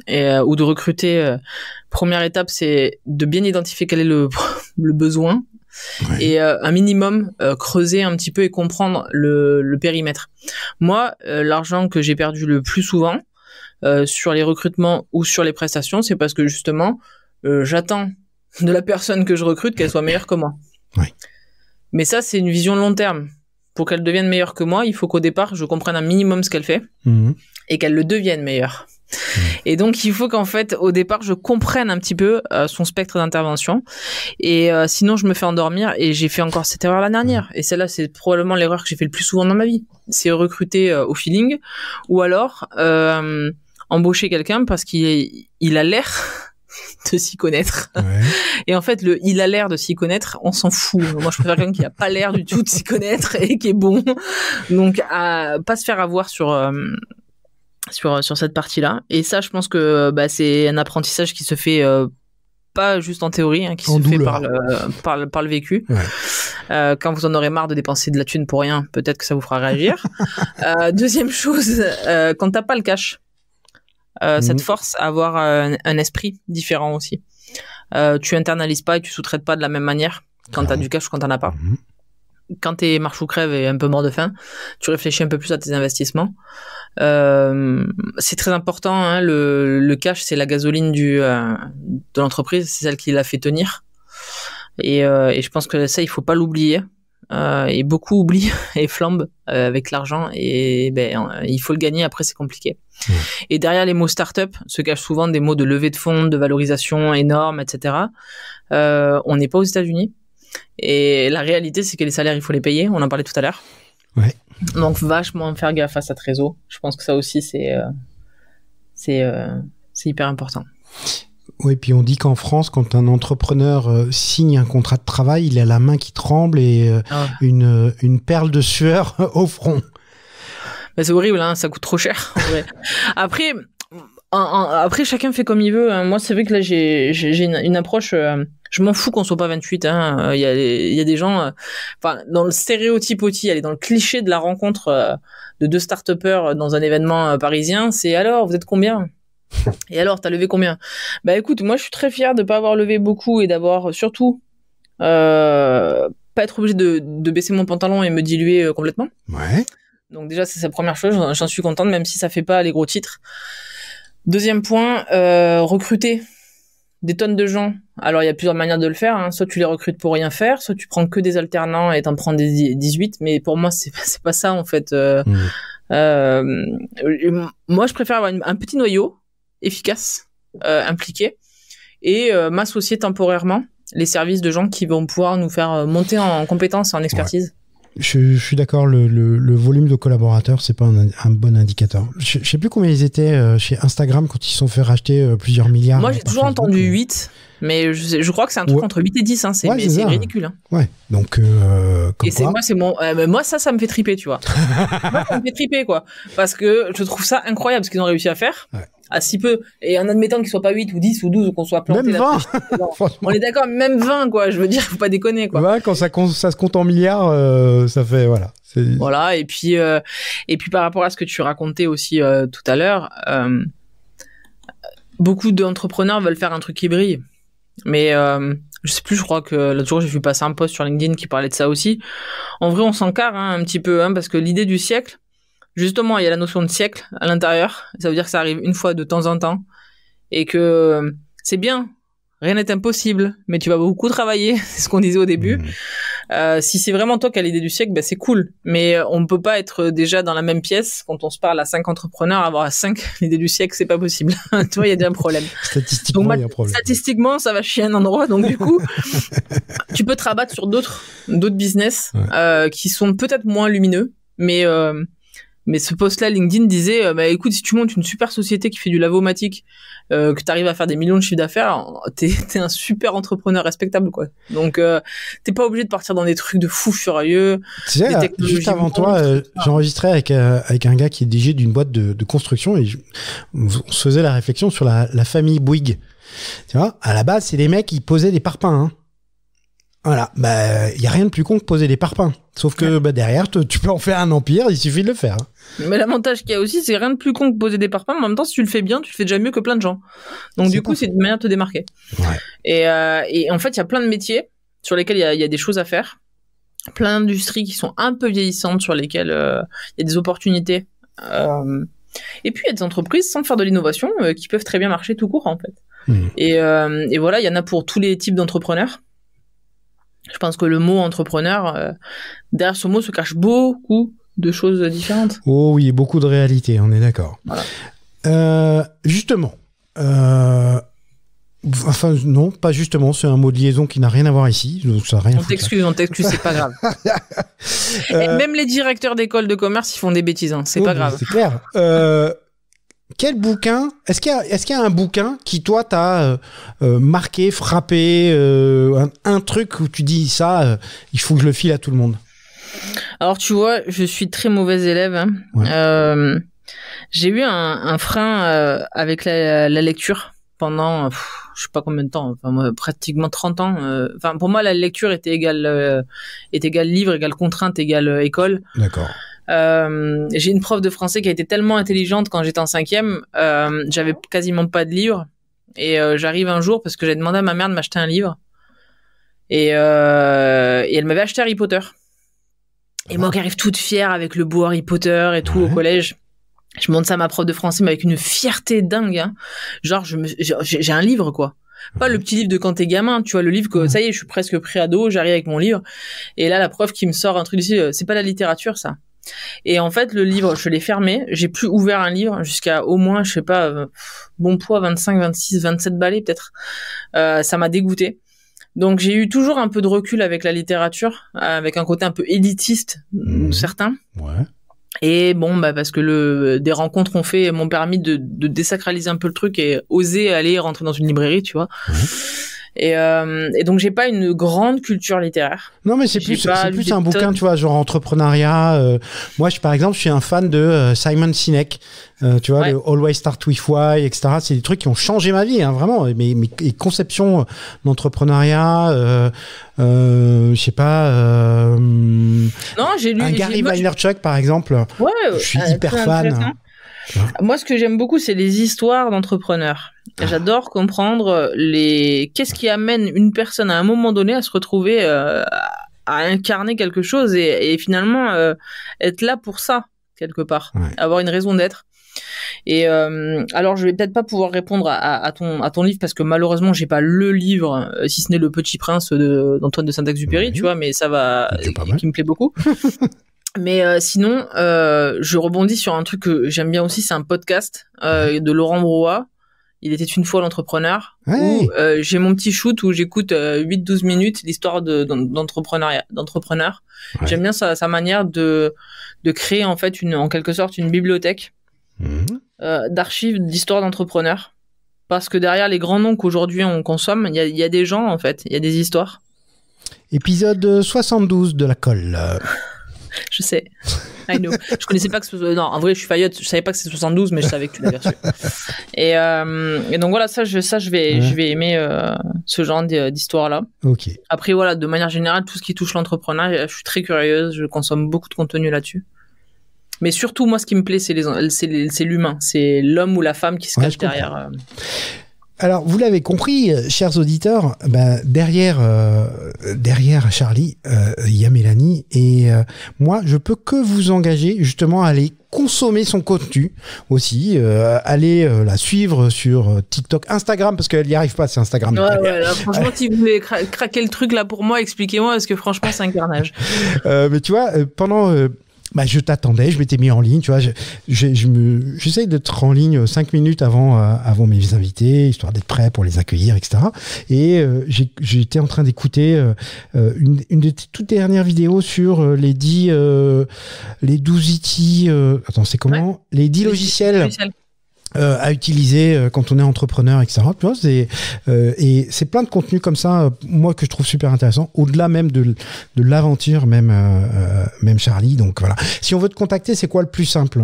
ou de recruter, première étape, c'est de bien identifier quel est le besoin. Ouais. Et un minimum creuser un petit peu et comprendre le périmètre. Moi, l'argent que j'ai perdu le plus souvent sur les recrutements ou sur les prestations, c'est parce que justement j'attends de la personne que je recrute qu'elle soit meilleure que moi. Ouais. Mais ça, c'est une vision long terme. Pour qu'elle devienne meilleure que moi, il faut qu'au départ je comprenne un minimum ce qu'elle fait et qu'elle le devienne meilleure. Et donc il faut qu'en fait au départ je comprenne un petit peu son spectre d'intervention, et sinon je me fais endormir. Et j'ai fait encore cette erreur l'année dernière, et celle-là c'est probablement l'erreur que j'ai fait le plus souvent dans ma vie, c'est recruter au feeling, ou alors embaucher quelqu'un parce qu'il a l'air de s'y connaître. Ouais. Et en fait, il a l'air de s'y connaître, on s'en fout. Moi, je préfère quelqu'un qui a pas l'air du tout de s'y connaître et qui est bon. Donc, pas se faire avoir sur cette partie-là. Et ça, je pense que c'est un apprentissage qui se fait pas juste en théorie, qui se fait par le vécu. Ouais. Quand vous en aurez marre de dépenser de la thune pour rien, peut-être que ça vous fera réagir. Deuxième chose, quand t'as pas le cash, ça te force à avoir un esprit différent aussi. Tu internalises pas et tu sous-traites pas de la même manière quand t'as du cash ou quand t'en as pas. Quand t'es marche ou crève et un peu mort de faim, tu réfléchis un peu plus à tes investissements. C'est très important, le cash, c'est la gasoline de l'entreprise, c'est celle qui la fait tenir. Et je pense que ça, il faut pas l'oublier. Et beaucoup oublient et flambent avec l'argent, et il faut le gagner, après c'est compliqué. Et derrière les mots start-up se cachent souvent des mots de levée de fonds, de valorisation énorme, etc. On n'est pas aux États-Unis, et la réalité c'est que les salaires, il faut les payer, on en parlait tout à l'heure. Ouais. Donc vachement faire gaffe à sa trésor. Je pense que ça aussi c'est hyper important. Oui, puis on dit qu'en France, quand un entrepreneur signe un contrat de travail, il a la main qui tremble et une perle de sueur au front. C'est horrible, ça coûte trop cher. En vrai. Après, chacun fait comme il veut. Moi, c'est vrai que là, j'ai une approche. Je m'en fous qu'on soit pas 28. Il y a des gens. Dans le stéréotype aussi, elle est dans le cliché de la rencontre de 2 start-upers dans un événement parisien. C'est alors, vous êtes combien ? Et alors, t'as levé combien ? Écoute, moi je suis très fier de pas avoir levé beaucoup et d'avoir surtout pas être obligé de baisser mon pantalon et me diluer complètement. Ouais. Donc déjà, c'est sa première chose, j'en suis contente, même si ça fait pas les gros titres. Deuxième point, recruter des tonnes de gens. Alors il y a plusieurs manières de le faire, soit tu les recrutes pour rien faire, soit tu prends que des alternants et t'en prends des 18, mais pour moi c'est pas ça en fait. Moi je préfère avoir un petit noyau efficace, impliqué, et m'associer temporairement les services de gens qui vont pouvoir nous faire monter en compétences et en expertise. Ouais. Je suis d'accord, le volume de collaborateurs, c'est pas un bon indicateur. Je sais plus combien ils étaient chez Instagram quand ils se sont fait racheter plusieurs milliards. Moi, j'ai toujours entendu 8, mais je crois que c'est un truc entre 8 et 10, c'est ridicule. Ouais, donc et c'est moi ça me fait triper, tu vois. Moi, ça me fait triper, quoi, parce que je trouve ça incroyable ce qu'ils ont réussi à faire. Ouais. à si peu, et en admettant qu'il soit pas 8 ou 10 ou 12 ou qu'on soit planté. Même 20. On est d'accord, même 20, quoi. Je veux dire, faut pas déconner, quoi. 20, quand ça se compte en milliards, ça fait, voilà. Voilà. Et puis par rapport à ce que tu racontais aussi, tout à l'heure, beaucoup d'entrepreneurs veulent faire un truc qui brille. Mais, je sais plus, je crois que l'autre jour, j'ai vu passer un post sur LinkedIn qui parlait de ça aussi. En vrai, on s'encarre, un petit peu, parce que l'idée du siècle, justement, il y a la notion de siècle à l'intérieur. Ça veut dire que ça arrive une fois de temps en temps. Et que c'est bien. Rien n'est impossible. Mais tu vas beaucoup travailler. C'est ce qu'on disait au début. Si c'est vraiment toi qui as l'idée du siècle, c'est cool. Mais on ne peut pas être déjà dans la même pièce. Quand on se parle à 5 entrepreneurs, avoir à 5 l'idée du siècle, c'est pas possible. Tu vois, il y a déjà un problème. Statistiquement, il y a un problème. Statistiquement, ça va chier un endroit. Donc, du coup, tu peux te rabattre sur d'autres business, qui sont peut-être moins lumineux. Mais ce post-là, LinkedIn disait, écoute, si tu montes une super société qui fait du lavomatique, que t'arrives à faire des millions de chiffres d'affaires, t'es un super entrepreneur respectable, quoi. Donc, t'es pas obligé de partir dans des trucs de fou furieux. Tu sais, juste avant toi, j'enregistrais avec un gars qui est DG d'une boîte de construction et on se faisait la réflexion sur la famille Bouygues. Tu vois, à la base, c'est des mecs qui posaient des parpaings, hein. Voilà, il y a rien de plus con que poser des parpaings. Sauf que derrière, tu peux en faire un empire, il suffit de le faire. Mais l'avantage qu'il y a aussi, c'est rien de plus con que poser des parpaings, mais en même temps, si tu le fais bien, tu le fais déjà mieux que plein de gens. Donc du coup, c'est une manière de te démarquer. Ouais. Et en fait, il y a plein de métiers sur lesquels il y a des choses à faire. Plein d'industries qui sont un peu vieillissantes, sur lesquelles il y a des opportunités. Et puis, il y a des entreprises, sans faire de l'innovation, qui peuvent très bien marcher tout court, en fait. Et voilà, il y en a pour tous les types d'entrepreneurs. Je pense que le mot entrepreneur, derrière ce mot se cache beaucoup de choses différentes. Oh oui, beaucoup de réalité, on est d'accord. Voilà. Justement, enfin non, pas justement, c'est un mot de liaison qui n'a rien à voir ici. Donc ça a rien on t'excuse, c'est pas grave. Et même les directeurs d'école de commerce, ils font des bêtises, hein, c'est pas grave. C'est clair. Quel bouquin, est-ce qu'il y a un bouquin qui, toi, t'a marqué, frappé, un truc où tu dis ça, il faut que je le file à tout le monde? Alors, tu vois, je suis très mauvaise élève. Hein. Ouais. J'ai eu un frein avec la lecture pendant, je sais pas combien de temps, pratiquement 30 ans. Pour moi, la lecture était égale livre, égale contrainte, égale école. D'accord. J'ai une prof de français qui a été tellement intelligente quand j'étais en 5e, j'avais quasiment pas de livres et j'arrive un jour parce que j'ai demandé à ma mère de m'acheter un livre et elle m'avait acheté Harry Potter et moi qui arrive toute fière avec le beau Harry Potter et tout au collège, je montre ça à ma prof de français mais avec une fierté dingue, hein. Genre j'ai un livre, quoi. Pas le petit livre de quand t'es gamin, tu vois, le livre que ça y est, je suis presque pré-ado, j'arrive avec mon livre et là la prof qui me sort un truc ici, c'est pas la littérature, ça. Et en fait, le livre, je l'ai fermé. J'ai plus ouvert un livre jusqu'à au moins, je sais pas, bon poids, 25, 26, 27 balais peut-être. Ça m'a dégoûté. Donc, j'ai eu toujours un peu de recul avec la littérature, avec un côté un peu élitiste, certains. Ouais. Et bon, parce que des rencontres qu'on fait m'ont permis de désacraliser un peu le truc et oser aller rentrer dans une librairie, tu vois. Et donc j'ai pas une grande culture littéraire. Non, mais c'est plus un bouquin, tu vois, genre entrepreneuriat. Moi, par exemple, je suis un fan de Simon Sinek. Tu vois, le Always Start with Why, etc. C'est des trucs qui ont changé ma vie, hein, vraiment. Mais conception d'entrepreneuriat, je sais pas. Non, j'ai lu. Gary Vaynerchuk, par exemple. Ouais. Je suis hyper fan. Moi, ce que j'aime beaucoup, c'est les histoires d'entrepreneurs. J'adore comprendre qu'est-ce qui amène une personne à un moment donné à se retrouver à incarner quelque chose et finalement être là pour ça quelque part, avoir une raison d'être. Et alors, je vais peut-être pas pouvoir répondre à ton livre parce que malheureusement, j'ai pas le livre, si ce n'est Le Petit Prince d'Antoine de Saint-Exupéry, tu vois, mais ça va, qui me plaît beaucoup. Mais sinon, je rebondis sur un truc que j'aime bien aussi, c'est un podcast de Laurent Brouat. Il était une fois l'entrepreneur. Où j'ai mon petit shoot où j'écoute 8-12 minutes l'histoire d'entrepreneur. J'aime bien sa manière de créer en fait en quelque sorte une bibliothèque d'archives d'histoires d'entrepreneurs. Parce que derrière les grands noms qu'aujourd'hui on consomme, il y a des gens en fait, il y a des histoires. Épisode 72 de la colle. Je sais. I know. Je connaissais pas que ce... Non, en vrai, je suis faillotte. Je savais pas que c'est 72, mais je savais que tu l'avais reçu. Et donc voilà, je vais aimer ce genre d'histoire-là. Ok. Après, voilà, de manière générale, tout ce qui touche l'entrepreneuriat, je suis très curieuse. Je consomme beaucoup de contenu là-dessus. Mais surtout, moi, ce qui me plaît, c'est l'humain. C'est l'homme ou la femme qui se cache derrière. Alors, vous l'avez compris, chers auditeurs, derrière Charlie, il y a Mélanie. Et moi, je peux que vous engager justement à aller consommer son contenu aussi, aller la suivre sur TikTok, Instagram, parce qu'elle n'y arrive pas, c'est Instagram. Ouais, là, franchement, si vous voulez craquer le truc là pour moi, expliquez-moi, parce que franchement, c'est un carnage. Mais tu vois, pendant... je t'attendais, je m'étais mis en ligne, tu vois, j'essaye d'être en ligne 5 minutes avant mes invités, histoire d'être prêt pour les accueillir, etc. Et j'étais en train d'écouter une de tes toutes dernières vidéos sur les 12 outils, c'est comment ? Ouais. Les 10 logiciels à utiliser quand on est entrepreneur, etc. Tu vois, et c'est plein de contenus comme ça, moi, que je trouve super intéressant, au-delà même de l'aventure, même Charlie. Donc voilà. Si on veut te contacter, c'est quoi le plus simple ?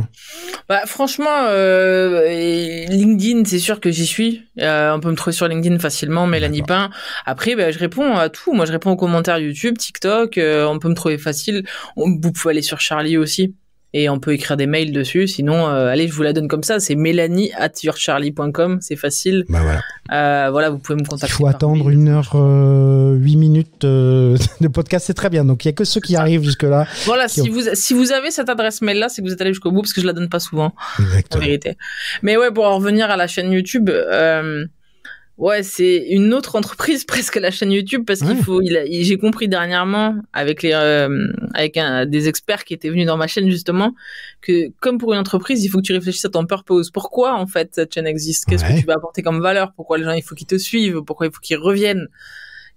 Franchement, LinkedIn, c'est sûr que j'y suis. On peut me trouver sur LinkedIn facilement, Mélanie Pain. Après, je réponds à tout. Moi, je réponds aux commentaires YouTube, TikTok. On peut me trouver facile. Vous pouvez aller sur Charlie aussi. Et on peut écrire des mails dessus. Sinon, allez, je vous la donne comme ça. C'est melanie@yourcharlie.com. C'est facile. Voilà, vous pouvez me contacter. Il faut attendre 1h 8 minutes de podcast. C'est très bien. Donc, il n'y a que ceux qui arrivent jusque-là. Voilà, si vous avez cette adresse mail-là, c'est que vous êtes allé jusqu'au bout, parce que je la donne pas souvent. Exactement. En vérité. Mais ouais, pour en revenir à la chaîne YouTube, ouais, c'est une autre entreprise presque, la chaîne YouTube, parce qu'il faut. J'ai compris dernièrement avec des experts qui étaient venus dans ma chaîne justement que comme pour une entreprise, il faut que tu réfléchisses à ton purpose. Pourquoi en fait cette chaîne existe ? Qu'est-ce que tu vas apporter comme valeur ? Pourquoi les gens il faut qu'ils te suivent ? Pourquoi il faut qu'ils reviennent ?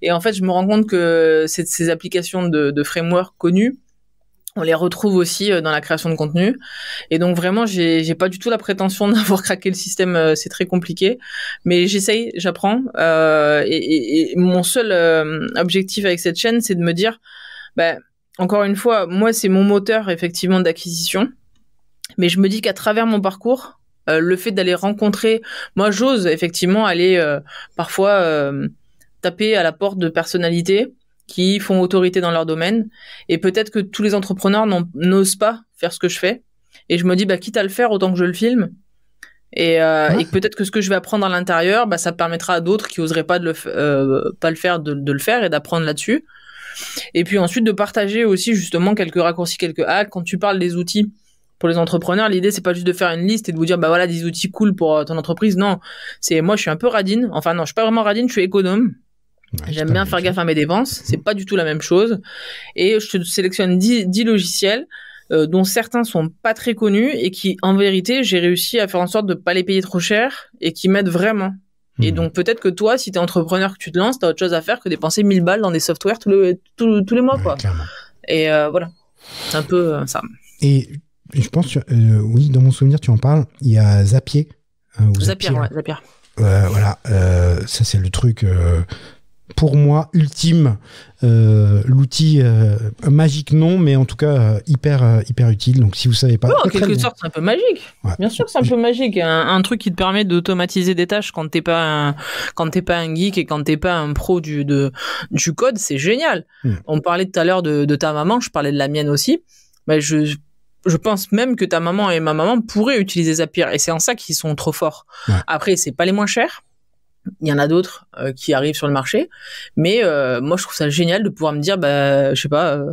Et en fait, je me rends compte que ces applications de framework connus, on les retrouve aussi dans la création de contenu. Et donc vraiment, j'ai pas du tout la prétention d'avoir craqué le système, c'est très compliqué. Mais j'essaye, j'apprends. Et mon seul objectif avec cette chaîne, c'est de me dire, encore une fois, moi, c'est mon moteur effectivement d'acquisition. Mais je me dis qu'à travers mon parcours, le fait d'aller rencontrer... Moi, j'ose effectivement aller parfois taper à la porte de personnalités qui font autorité dans leur domaine, et peut-être que tous les entrepreneurs n'osent pas faire ce que je fais, et je me dis quitte à le faire, autant que je le filme, et que peut-être que ce que je vais apprendre à l'intérieur, ça permettra à d'autres qui oseraient pas pas le faire de le faire et d'apprendre là-dessus, et puis ensuite de partager aussi justement quelques raccourcis, quelques hacks. Quand tu parles des outils pour les entrepreneurs, l'idée c'est pas juste de faire une liste et de vous dire voilà des outils cool pour ton entreprise. Non, c'est moi je suis un peu radine, enfin non, je suis pas vraiment radine, je suis économe. J'aime bien faire gaffe à mes dépenses, c'est pas du tout la même chose. Et je te sélectionne 10 logiciels dont certains sont pas très connus et qui, en vérité, j'ai réussi à faire en sorte de pas les payer trop cher et qui m'aident vraiment. Et donc peut-être que toi, si t'es entrepreneur, que tu te lances, t'as autre chose à faire que dépenser 1000 balles dans des softwares tous les mois, quoi. Clairement. Et voilà, c'est un peu ça. Et je pense, oui, dans mon souvenir, tu en parles, il y a Zapier. Zapier, ouais, Zapier. Voilà, ça c'est le truc... pour moi, ultime, l'outil magique non, mais en tout cas hyper utile. Donc si vous savez pas, en quelque sorte, c'est un peu magique. Ouais. Bien sûr, c'est un peu magique. Un truc qui te permet d'automatiser des tâches quand t'es pas un geek et quand t'es pas un pro du code, c'est génial. On parlait tout à l'heure de ta maman, je parlais de la mienne aussi. Mais je pense même que ta maman et ma maman pourraient utiliser Zapier, et c'est en ça qu'ils sont trop forts. Ouais. Après, c'est pas les moins chers. Il y en a d'autres qui arrivent sur le marché, mais moi je trouve ça génial de pouvoir me dire, je sais pas,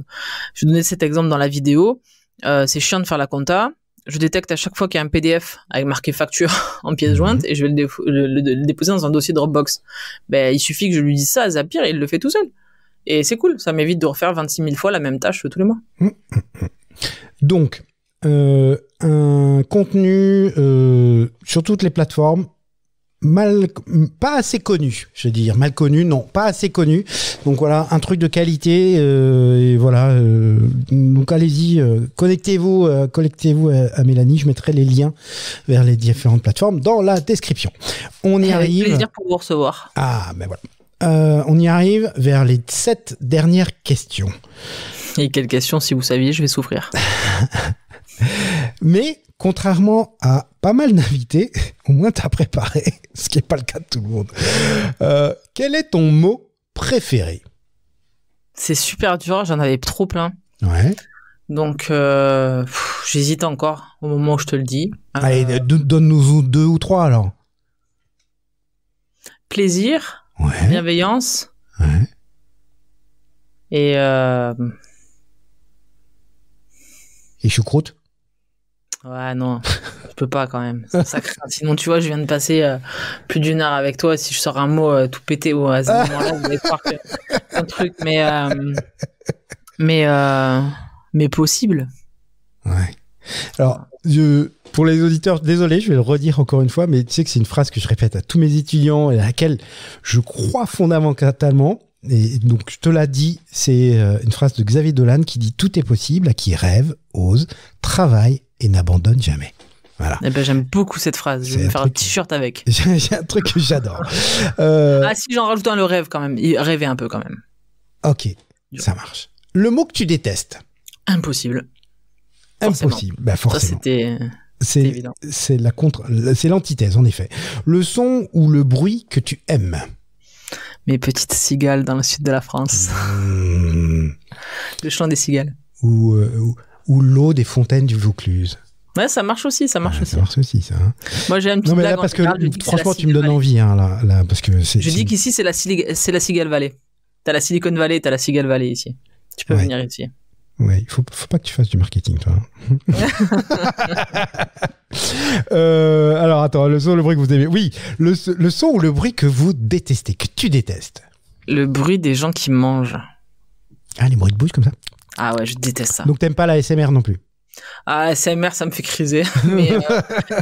je donnais cet exemple dans la vidéo, c'est chiant de faire la compta, je détecte à chaque fois qu'il y a un PDF avec marqué facture en pièce jointe et je vais le déposer dans un dossier Dropbox. Il suffit que je lui dise ça à Zapier et il le fait tout seul. Et c'est cool, ça m'évite de refaire 26 000 fois la même tâche tous les mois. Donc, un contenu sur toutes les plateformes, pas assez connu, je veux dire, mal connu, non, pas assez connu. Donc voilà, un truc de qualité, et voilà. Donc allez-y, connectez-vous à Mélanie. Je mettrai les liens vers les différentes plateformes dans la description. On y arrive. Avec plaisir pour vous recevoir. Ah, ben voilà. On y arrive vers les 7 dernières questions. Et quelle question, si vous saviez, je vais souffrir. Mais, contrairement à pas mal d'invités, au moins t'as préparé, ce qui n'est pas le cas de tout le monde. Quel est ton mot préféré? C'est super dur, j'en avais trop plein. Ouais. Donc, j'hésite encore au moment où je te le dis. Allez, donne-nous 2 ou 3 alors. Plaisir, Ouais. bienveillance, Ouais. et choucroute? ouais, non, je peux pas quand même. Ça craint. Sinon, tu vois, je viens de passer plus d'1 heure avec toi. Si je sors un mot tout pété à ce moment-là, vous allez croire que c'est un truc, mais possible. Ouais. Alors, pour les auditeurs, désolé, je vais le redire encore une fois, mais tu sais que c'est une phrase que je répète à tous mes étudiants et à laquelle je crois fondamentalement. Et donc, je te l'ai dit, c'est une phrase de Xavier Dolan qui dit « Tout est possible à qui rêve, ose, travaille et n'abandonne jamais ». Voilà. Eh ben, j'aime beaucoup cette phrase. Je vais me faire un t-shirt avec. J'ai un truc que j'adore. Ah, si j'en rajoute un, le rêve quand même. Rêver un peu quand même. Ok, ça marche. Le mot que tu détestes? Impossible. Forcément. Impossible. Bah, forcément. Ça, c'était évident. C'est l'antithèse, en effet. Le son ou le bruit que tu aimes? Mes petites cigales dans le sud de la France. Le chant des cigales. Ou l'eau des fontaines du Vaucluse. Ouais, ça marche aussi, ça marche aussi. Ça marche aussi, ça. Hein. Moi, j'ai une petite blague. Non, mais là, parce que franchement, tu me donnes envie, hein, là, parce que je dis qu'ici, c'est la Cigale Valley. T'as la Silicon Valley, t'as la Cigale Valley ici. Tu peux venir ici. Ouais, faut pas que tu fasses du marketing, toi. Alors, attends, le son, le bruit que vous aimez. Oui, le son ou le bruit que vous détestez, que tu détestes? Le bruit des gens qui mangent. Ah, les bruits de bouche comme ça? Ah ouais, je déteste ça. Donc, t'aimes pas la ASMR non plus? Ah, ASMR, ça me fait criser.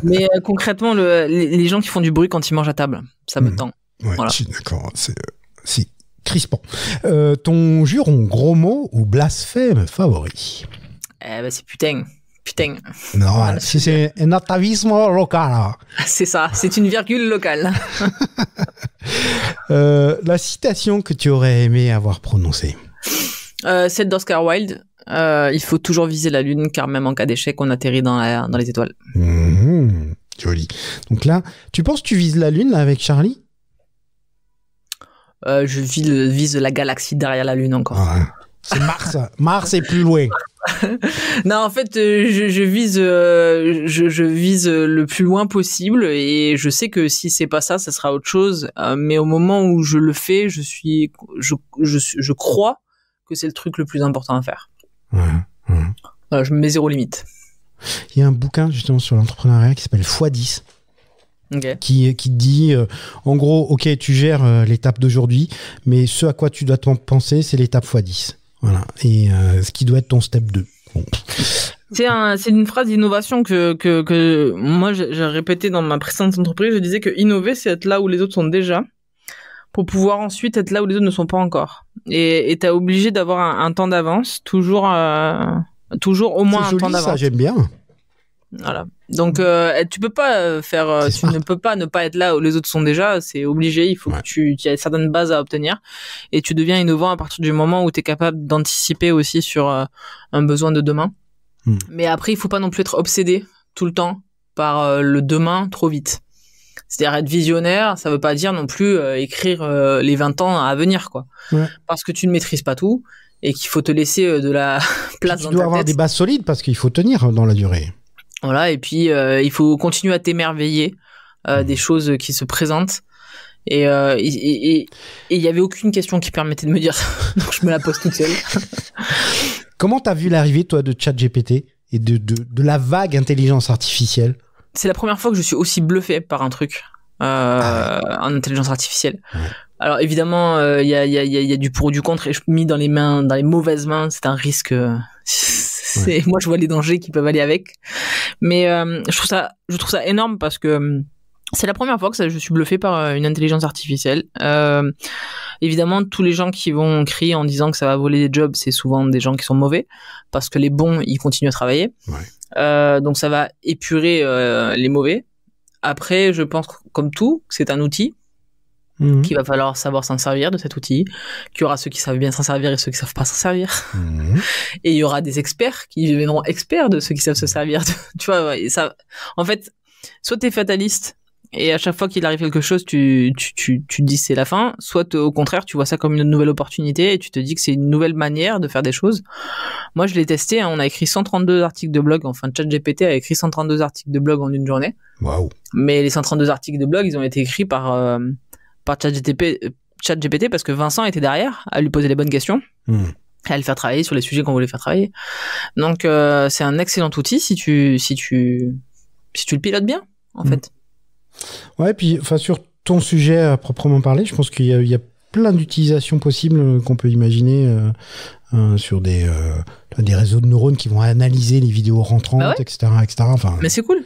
mais concrètement, les gens qui font du bruit quand ils mangent à table, ça me tend. Ouais, voilà. Je suis d'accord. C'est crispant. Ton juron, gros mot ou blasphème favori? C'est putain. Putain. Non, c'est un atavisme local. C'est ça, c'est une virgule locale. La citation que tu aurais aimé avoir prononcée? Celle d'Oscar Wilde. Il faut toujours viser la lune, car même en cas d'échec, on atterrit dans les étoiles. Joli. Donc là, tu penses que tu vises la lune là, avec Charlie? Je vise la galaxie derrière la lune encore. Ah, c'est Mars. Mars est plus loin. Non, en fait, je vise le plus loin possible, et je sais que si c'est pas ça, ça sera autre chose. Mais au moment où je le fais, je crois que c'est le truc le plus important à faire. Voilà, je me mets 0 limite. Il y a un bouquin justement sur l'entrepreneuriat qui s'appelle x10. Okay. Qui dit en gros, ok, tu gères l'étape d'aujourd'hui, mais ce à quoi tu dois penser, c'est l'étape x10. Voilà. Et ce qui doit être ton step 2. Bon. C'est une phrase d'innovation que moi j'ai répété dans ma précédente entreprise. Je disais que innover, c'est être là où les autres sont déjà, pour pouvoir ensuite être là où les autres ne sont pas encore. Et t'es obligé d'avoir un temps d'avance, toujours au moins un temps d'avance. Ça, j'aime bien. Voilà. Donc tu peux pas ne peux pas ne pas être là où les autres sont déjà, c'est obligé, il faut que tu aies certaines bases à obtenir, et tu deviens innovant à partir du moment où tu es capable d'anticiper aussi sur un besoin de demain. Mais après, il faut pas non plus être obsédé tout le temps par le demain trop vite. C'est-à-dire être visionnaire, ça veut pas dire non plus écrire les 20 ans à venir, quoi. Parce que tu ne maîtrises pas tout et qu'il faut te laisser de la place dans ta tête. Tu dois avoir des bases solides parce qu'il faut tenir dans la durée. Voilà, et puis il faut continuer à t'émerveiller des choses qui se présentent. Et il y avait aucune question qui permettait de me dire ça, donc je me la pose toute seule. Comment t'as vu l'arrivée, toi, de ChatGPT et de la vague intelligence artificielle? C'est la première fois que je suis aussi bluffé par un truc en intelligence artificielle. Alors évidemment, il y a du pour ou du contre, et je mis dans les mauvaises mains, c'est un risque. Moi, je vois les dangers qui peuvent aller avec. Mais je trouve ça énorme parce que c'est la première fois que je suis bluffé par une intelligence artificielle. Évidemment, tous les gens qui vont crier en disant que ça va voler des jobs, c'est souvent des gens qui sont mauvais, parce que les bons, ils continuent à travailler. Donc ça va épurer les mauvais. Après, je pense, comme tout, que c'est un outil. qu'il va falloir savoir s'en servir de cet outil, qu'il y aura ceux qui savent bien s'en servir et ceux qui savent pas s'en servir. Et il y aura des experts qui deviendront experts de ceux qui savent se servir. Tu vois, et ça, en fait, soit t'es fataliste et à chaque fois qu'il arrive quelque chose, tu te dis c'est la fin, soit au contraire, tu vois ça comme une nouvelle opportunité et tu te dis que c'est une nouvelle manière de faire des choses. Moi, je l'ai testé, hein, on a écrit 132 articles de blog, enfin ChatGPT a écrit 132 articles de blog en une journée. Waouh. Mais les 132 articles de blog, ils ont été écrits par ChatGPT parce que Vincent était derrière à lui poser les bonnes questions. À le faire travailler sur les sujets qu'on voulait faire travailler. Donc c'est un excellent outil si tu le pilotes bien, en fait. Ouais, puis sur ton sujet à proprement parler, je pense qu'il y a plein d'utilisations possibles qu'on peut imaginer sur des réseaux de neurones qui vont analyser les vidéos rentrantes, etc. Enfin, mais c'est cool.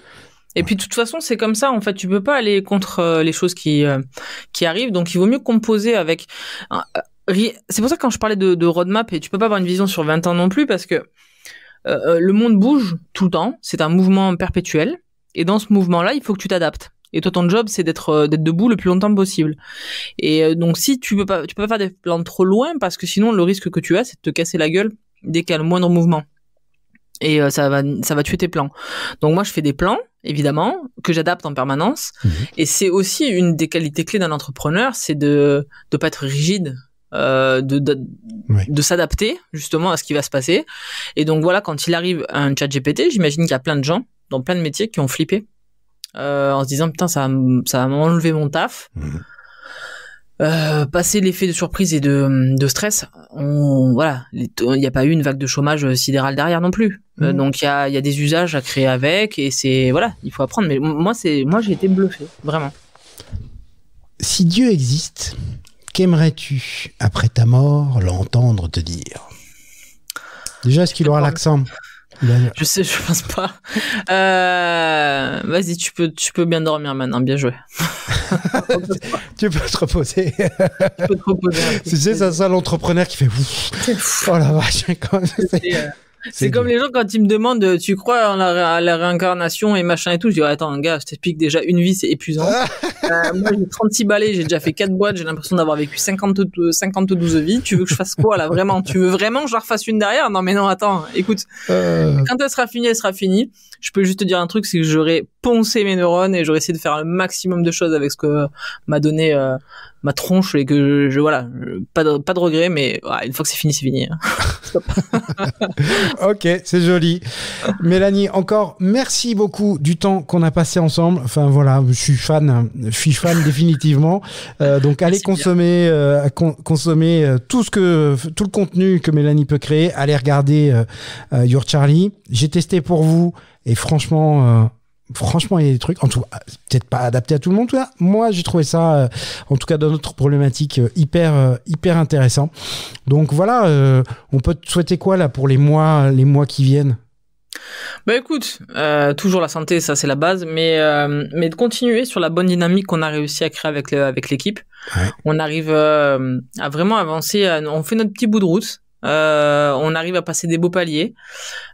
Et puis de toute façon, c'est comme ça. En fait, tu peux pas aller contre les choses qui arrivent. Donc, il vaut mieux composer avec. C'est pour ça que quand je parlais de roadmap, et tu peux pas avoir une vision sur 20 ans non plus, parce que le monde bouge tout le temps. C'est un mouvement perpétuel. Et dans ce mouvement-là, il faut que tu t'adaptes. Et toi, ton job, c'est d'être debout le plus longtemps possible. Et donc, si tu peux pas faire des plans trop loin, parce que sinon, le risque que tu as, c'est de te casser la gueule dès qu'il y a le moindre mouvement. Et ça va tuer tes plans. Donc moi, je fais des plans, évidemment, que j'adapte en permanence. Et c'est aussi une des qualités clés d'un entrepreneur, c'est de pas être rigide, de s'adapter justement à ce qui va se passer. Et donc voilà, quand il arrive un ChatGPT, j'imagine qu'il y a plein de gens dans plein de métiers qui ont flippé en se disant putain, ça va m'enlever mon taf. Passer l'effet de surprise et de stress, il n'y a pas eu une vague de chômage sidéral derrière non plus. Donc il y a des usages à créer avec, et c'est il faut apprendre. Mais moi j'ai été bluffé, vraiment. Si Dieu existe, qu'aimerais-tu après ta mort l'entendre te dire? Déjà, est-ce qu'il aura l'accent? Je sais, je pense pas. Vas-y, tu peux bien dormir maintenant, bien joué. Tu peux te reposer. Tu peux te reposer. Tu sais, c'est ça l'entrepreneur qui fait oh la vache. C'est comme les gens quand ils me demandent tu crois en la réincarnation et machin et tout, je dis attends gars, je t'explique, déjà une vie c'est épuisant. Moi j'ai 36 balais, j'ai déjà fait 4 boîtes, j'ai l'impression d'avoir vécu 52 vies. Tu veux que je fasse quoi là, vraiment? Tu veux vraiment que je la refasse une derrière? Non mais non, attends, écoute, quand elle sera finie. Je peux juste te dire un truc, c'est que j'aurais poncé mes neurones et j'aurais essayé de faire le maximum de choses avec ce que m'a donné ma tronche, et que pas de regret, mais une fois que c'est fini, c'est fini. Stop. Ok, c'est joli. Mélanie, encore merci beaucoup du temps qu'on a passé ensemble. Enfin voilà, je suis fan définitivement. Donc allez consommer tout le contenu que Mélanie peut créer. Allez regarder Your Charlie. J'ai testé pour vous et franchement, il y a des trucs, en tout cas, peut-être pas adapté à tout le monde. Moi, j'ai trouvé ça, en tout cas dans notre problématique, hyper intéressant. Donc voilà, on peut te souhaiter quoi là pour les mois qui viennent? Bah écoute, toujours la santé, ça c'est la base, mais de continuer sur la bonne dynamique qu'on a réussi à créer avec l'équipe. Ouais. On arrive à vraiment avancer, on fait notre petit bout de route. On arrive à passer des beaux paliers.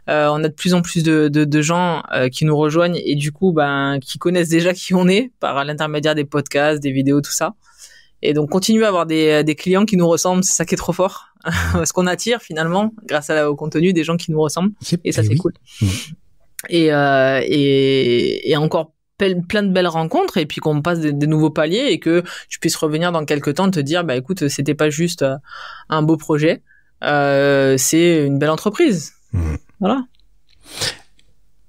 On a de plus en plus de gens qui nous rejoignent et du coup, qui connaissent déjà qui on est par l'intermédiaire des podcasts, des vidéos, tout ça. Et donc, continuer à avoir des clients qui nous ressemblent, c'est ça qui est trop fort. Parce qu'on attire finalement, grâce au contenu, des gens qui nous ressemblent. Et ça, c'est cool. Et encore plein de belles rencontres, et puis qu'on passe des nouveaux paliers et que tu puisses revenir dans quelques temps te dire, écoute, c'était pas juste un beau projet. C'est une belle entreprise. Voilà.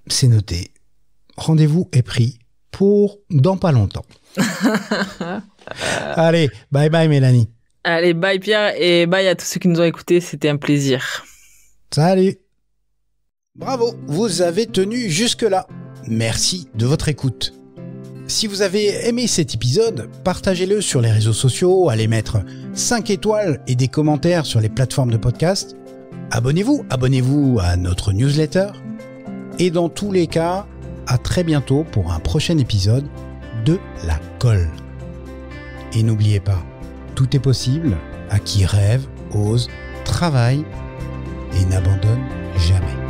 C'est noté. Rendez-vous est pris pour dans pas longtemps. Allez, bye bye Mélanie. Allez, bye Pierre, et bye à tous ceux qui nous ont écoutés, c'était un plaisir. Salut. Bravo, vous avez tenu jusque-là. Merci de votre écoute. Si vous avez aimé cet épisode, partagez-le sur les réseaux sociaux, allez mettre 5 étoiles et des commentaires sur les plateformes de podcast. Abonnez-vous à notre newsletter. Et dans tous les cas, à très bientôt pour un prochain épisode de La Colle. Et n'oubliez pas, tout est possible à qui rêve, ose, travaille et n'abandonne jamais.